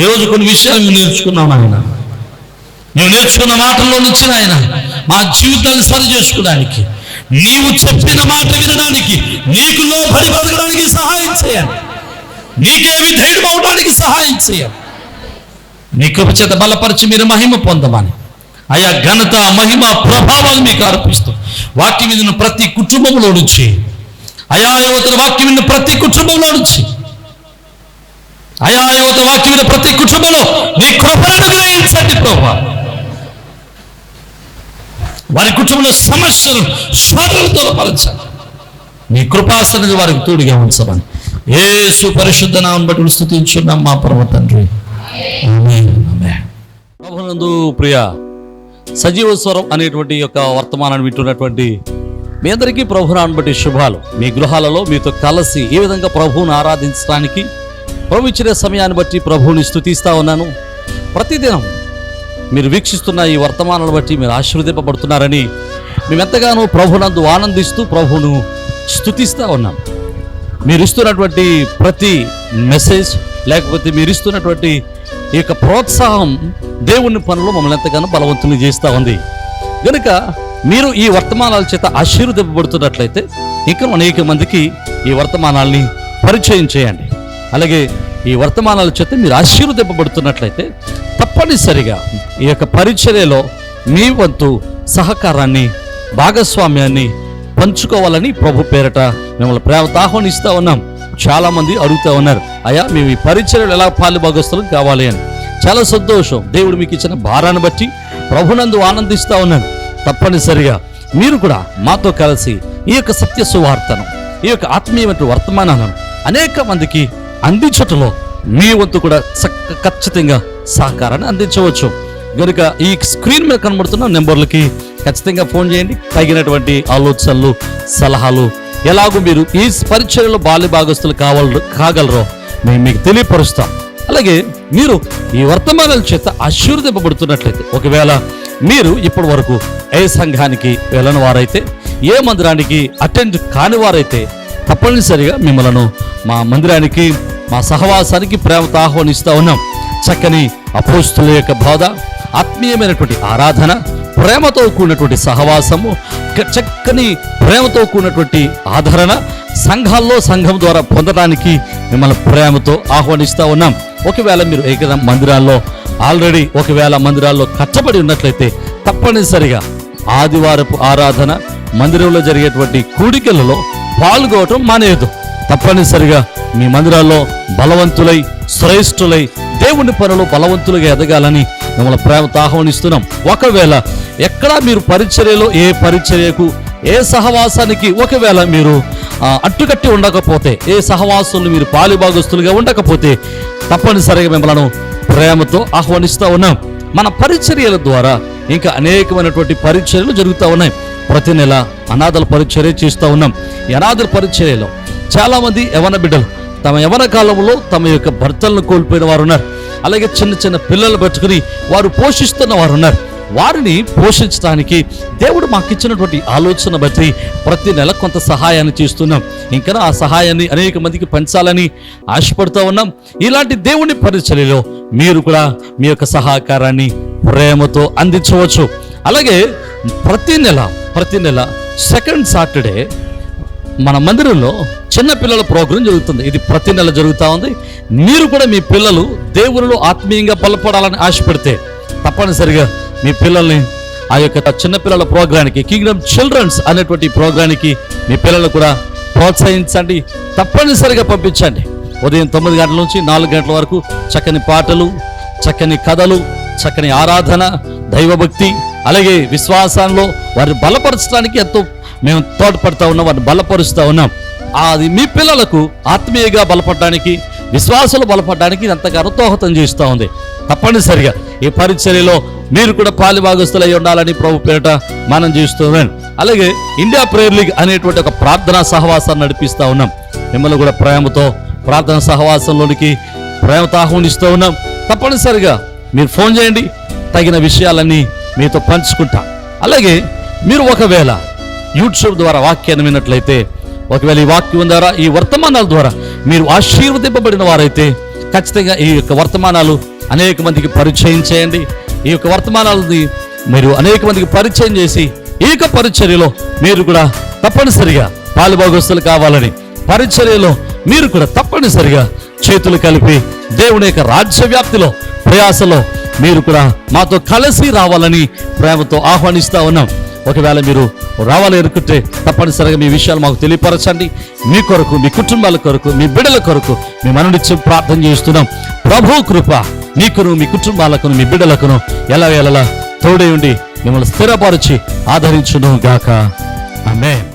ఈరోజు కొన్ని విషయాలు మేము నేర్చుకున్నాం ఆయన. మేము నేర్చుకున్న మాటల్లో నుంచి ఆయన మా జీవితాన్ని సరి చేసుకోవడానికి, నీవు చెప్పిన మాట వినడానికి, నీకు లోబడి బ్రతకడానికి సహాయం చేయాలి. నీకే విధేయుడు అవడానికి సహాయం చేయాలి. నీ కృప చేత బలపరిచి మీరు మహిమ పొందమని అయా ఘనత, మహిమ, ప్రభావాలు మీకు అర్పిస్తూ వాక్యం విన్న ప్రతి కుటుంబంలో నుంచి, అయా యువతల వాక్యం విన్న ప్రతి కుటుంబంలో నుంచి, అయా యువత వాక్యం విన్న ప్రతి కుటుంబంలో నీ కృపను అనుగ్రహించండి ప్రభువా. వారి కుటుంబంలో సమస్యలు శోధనలతో పరచాలి. నీ కృపాసనగా వారికి తోడుగా ఉంచమని యేసు పరిశుద్ధ నామమును బట్టి స్తుతించున్నాం మా పరమ తండ్రి. ఆమేన్. ఆమేన్. ప్రభునందు ప్రియ సజీవ స్వరం అనేటువంటి యొక్క వర్తమానాన్ని వింటున్నటువంటి మీ అందరికీ ప్రభునామమును బట్టి శుభాలు. మీ గృహాలలో మీతో కలిసి ఏ విధంగా ప్రభువును ఆరాధించడానికి ప్రభు ఇచ్చిన సమయాన్ని బట్టి ప్రభువుని స్తుతిస్తా ఉన్నాను. ప్రతిదినం మీరు వీక్షిస్తున్న ఈ వర్తమానాలను బట్టి మీరు ఆశీర్వదింపబడుతున్నారని మేమెంతగానో ప్రభునందు ఆనందిస్తూ ప్రభువును స్తుతిస్తూ ఉన్నాం. మీరు ఇస్తున్నటువంటి ప్రతి మెసేజ్, లేకపోతే మీరు ఇస్తున్నటువంటి ఈ యొక్క ప్రోత్సాహం దేవుని పనులు మమ్మల్ని ఎంతగానో బలవంతులు చేస్తూ ఉంది. కనుక మీరు ఈ వర్తమానాల చేత ఆశీర్వదింపబడుతున్నట్లయితే ఇంకా అనేక మందికి ఈ వర్తమానాల్ని పరిచయం చేయండి. అలాగే ఈ వర్తమానాల చేత మీరు ఆశీర్వదింపబడుతున్నట్లయితే తప్పనిసరిగా ఈ యొక్క పరిచర్యలో మీ వంతు సహకారాన్ని, భాగస్వామ్యాన్ని పంచుకోవాలని ప్రభు పేరట మిమ్మల్ని ప్రేమతో ఆహ్వానిస్తూ ఉన్నాం. చాలా మంది అడుగుతూ ఉన్నారు, అయ్యా మేము ఈ పరిచర్యలు ఎలా పాలుభాగస్తులం కావాలి అని. చాలా సంతోషం, దేవుడు మీకు ఇచ్చిన భారాన్ని బట్టి ప్రభునందు ఆనందిస్తూ ఉన్నాను. తప్పనిసరిగా మీరు కూడా మాతో కలిసి ఈ యొక్క సత్య సువార్తను, ఈ యొక్క ఆత్మీయమైన వర్తమానాలను అనేక మందికి అందించటంలో మీ వంతు కూడా ఖచ్చితంగా సహకారాన్ని అందించవచ్చు. కనుక ఈ స్క్రీన్ మీద కనబడుతున్న నెంబర్లకి ఖచ్చితంగా ఫోన్ చేయండి. తగినటువంటి ఆలోచనలు, సలహాలు, ఎలాగో మీరు ఈ పరిచర్యలో బాల్య భాగస్తులు కాగలరో మేము మీకు తెలియపరుస్తాం. అలాగే మీరు ఈ వర్తమానాల చేత ఆశీర్వదింపబడుతున్నట్లయితే, ఒకవేళ మీరు ఇప్పటి వరకు ఏ సంఘానికి వెళ్ళని వారైతే, ఏ మందిరానికి అటెండ్ కాని వారైతే తప్పనిసరిగా మిమ్మల్ని మా మందిరానికి, మా సహవాసానికి ప్రేమతో ఆహ్వానిస్తూ ఉన్నాం. చక్కని అపోస్తుల యొక్క బోధ, ఆత్మీయమైనటువంటి ఆరాధన, ప్రేమతో కూడినటువంటి సహవాసము, చక్కని ప్రేమతో కూడినటువంటి ఆదరణ సంఘాల్లో సంఘం ద్వారా పొందడానికి మిమ్మల్ని ప్రేమతో ఆహ్వానిస్తూ ఉన్నాం. ఒకవేళ మీరు ఏకైనా మందిరాల్లో ఆల్రెడీ మందిరాల్లో కట్టబడి ఉన్నట్లయితే తప్పనిసరిగా ఆదివారపు ఆరాధన, మందిరంలో జరిగేటువంటి కూడికలలో పాల్గొనటం మానేయదు. తప్పనిసరిగా మీ మందిరాల్లో బలవంతులై, శ్రేష్ఠులై, దేవుని పనులు బలవంతులుగా ఎదగాలని మిమ్మల్ని ప్రేమతో ఆహ్వానిస్తున్నాం. ఒకవేళ ఎక్కడా మీరు పరిచర్యలో, ఏ పరిచర్యకు, ఏ సహవాసానికి ఒకవేళ మీరు అట్టుకట్టి ఉండకపోతే, ఏ సహవాసులు మీరు పాలుభాగస్తులుగా ఉండకపోతే తప్పనిసరిగా మిమ్మల్ని ప్రేమతో ఆహ్వానిస్తూ ఉన్నాం. మన పరిచర్యల ద్వారా ఇంకా అనేకమైనటువంటి పరిచర్యలు జరుగుతూ ఉన్నాయి. ప్రతి నెల అనాథల పరిచర్య చేస్తూ ఉన్నాం. ఈ అనాథల పరిచర్యలో చాలామంది యవన బిడ్డలు తమ యవన కాలంలో తమ యొక్క భర్తలను కోల్పోయిన వారు ఉన్నారు. అలాగే చిన్న చిన్న పిల్లలు పెట్టుకుని వారు పోషిస్తున్న వారు ఉన్నారు. వారిని పోషించడానికి దేవుడు మాకు ఇచ్చినటువంటి ఆలోచన బట్టి ప్రతి నెల కొంత సహాయాన్ని చేస్తున్నాం. ఇంకా ఆ సహాయాన్ని అనేక మందికి పంచాలని ఆశపడుతూ ఉన్నాం. ఇలాంటి దేవుని పరిచర్యలో మీరు కూడా మీ యొక్క సహకారాన్ని ప్రేమతో అందించవచ్చు. అలాగే ప్రతి నెల సెకండ్ సాటర్డే మన మందిరంలో చిన్న పిల్లల ప్రోగ్రాం జరుగుతుంది. ఇది ప్రతి నెల జరుగుతూ ఉంది. మీరు కూడా మీ పిల్లలు దేవునిలో ఆత్మీయంగా బలపడాలని ఆశపడితే తప్పనిసరిగా మీ పిల్లల్ని ఆ యొక్క చిన్నపిల్లల ప్రోగ్రానికి, కింగ్డమ్ చిల్డ్రన్స్ అనేటువంటి ప్రోగ్రానికి మీ పిల్లలు కూడా ప్రోత్సహించండి. తప్పనిసరిగా పంపించండి. ఉదయం 9 గంటల నుంచి 4 గంటల వరకు చక్కని పాటలు, చక్కని కథలు, చక్కని ఆరాధన, దైవభక్తి, అలాగే విశ్వాసంలో వారిని బలపరచడానికి ఎంతో మేము తోడ్పడుతూ ఉన్నాం, వారిని బలపరుస్తూ ఉన్నాం. అది మీ పిల్లలకు ఆత్మీయంగా బలపడడానికి, విశ్వాసాలు బలపడడానికి ఎంతగానో దోహదం చేస్తూ ఉంది. తప్పనిసరిగా ఈ పరిచర్యలో మీరు కూడా పాలుభాగస్తులై ఉండాలని ప్రభు పేరిట మనం చేస్తున్నాం. అలాగే ఇండియా ప్రేయర్ లీగ్ అనేటువంటి ఒక ప్రార్థనా సహవాసాన్ని నడిపిస్తూ ఉన్నాం. మిమ్మల్ని కూడా ప్రేమతో ప్రార్థనా సహవాసంలోనికి ప్రేమతో ఆహ్వానిస్తూ ఉన్నాం. తప్పనిసరిగా మీరు ఫోన్ చేయండి, తగిన విషయాలన్నీ మీతో పంచుకుంటా. అలాగే మీరు ఒకవేళ యూట్యూబ్ ద్వారా వాక్యాన్ని విన్నట్లయితే, ఒకవేళ ఈ వాక్యం ద్వారా, ఈ వర్తమానాల ద్వారా మీరు ఆశీర్వదింపబడిన వారైతే ఖచ్చితంగా ఈ యొక్క వర్తమానాలు అనేక మందికి పరిచయం చేయండి. ఈ యొక్క వర్తమానాలని మీరు అనేక మందికి పరిచయం చేసి ఈ యొక్క పరిచర్యలో మీరు కూడా తప్పనిసరిగా పాలుభాగస్తులు కావాలని, పరిచర్యలో మీరు కూడా తప్పనిసరిగా చేతులు కలిపి దేవుని యొక్క రాజ్య వ్యాప్తిలో ప్రయాసలో మీరు కూడా మాతో కలిసి రావాలని ప్రేమతో ఆహ్వానిస్తూ ఉన్నాం. ఒకవేళ మీరు రావాలి అనుకుంటే తప్పనిసరిగా మీ విషయాలు మాకు తెలియపరచండి. మీ కొరకు, మీ కుటుంబాల కొరకు, మీ బిడ్డల కొరకు మేము అనునిత్యం ప్రార్థన చేస్తున్నాం. ప్రభు కృప మీకును, మీ కుటుంబాలకును, మీ బిడ్డలకును ఎలా తోడై ఉండి మిమ్మల్ని స్థిరపరిచి ఆదరించును గాక. ఆమేన్.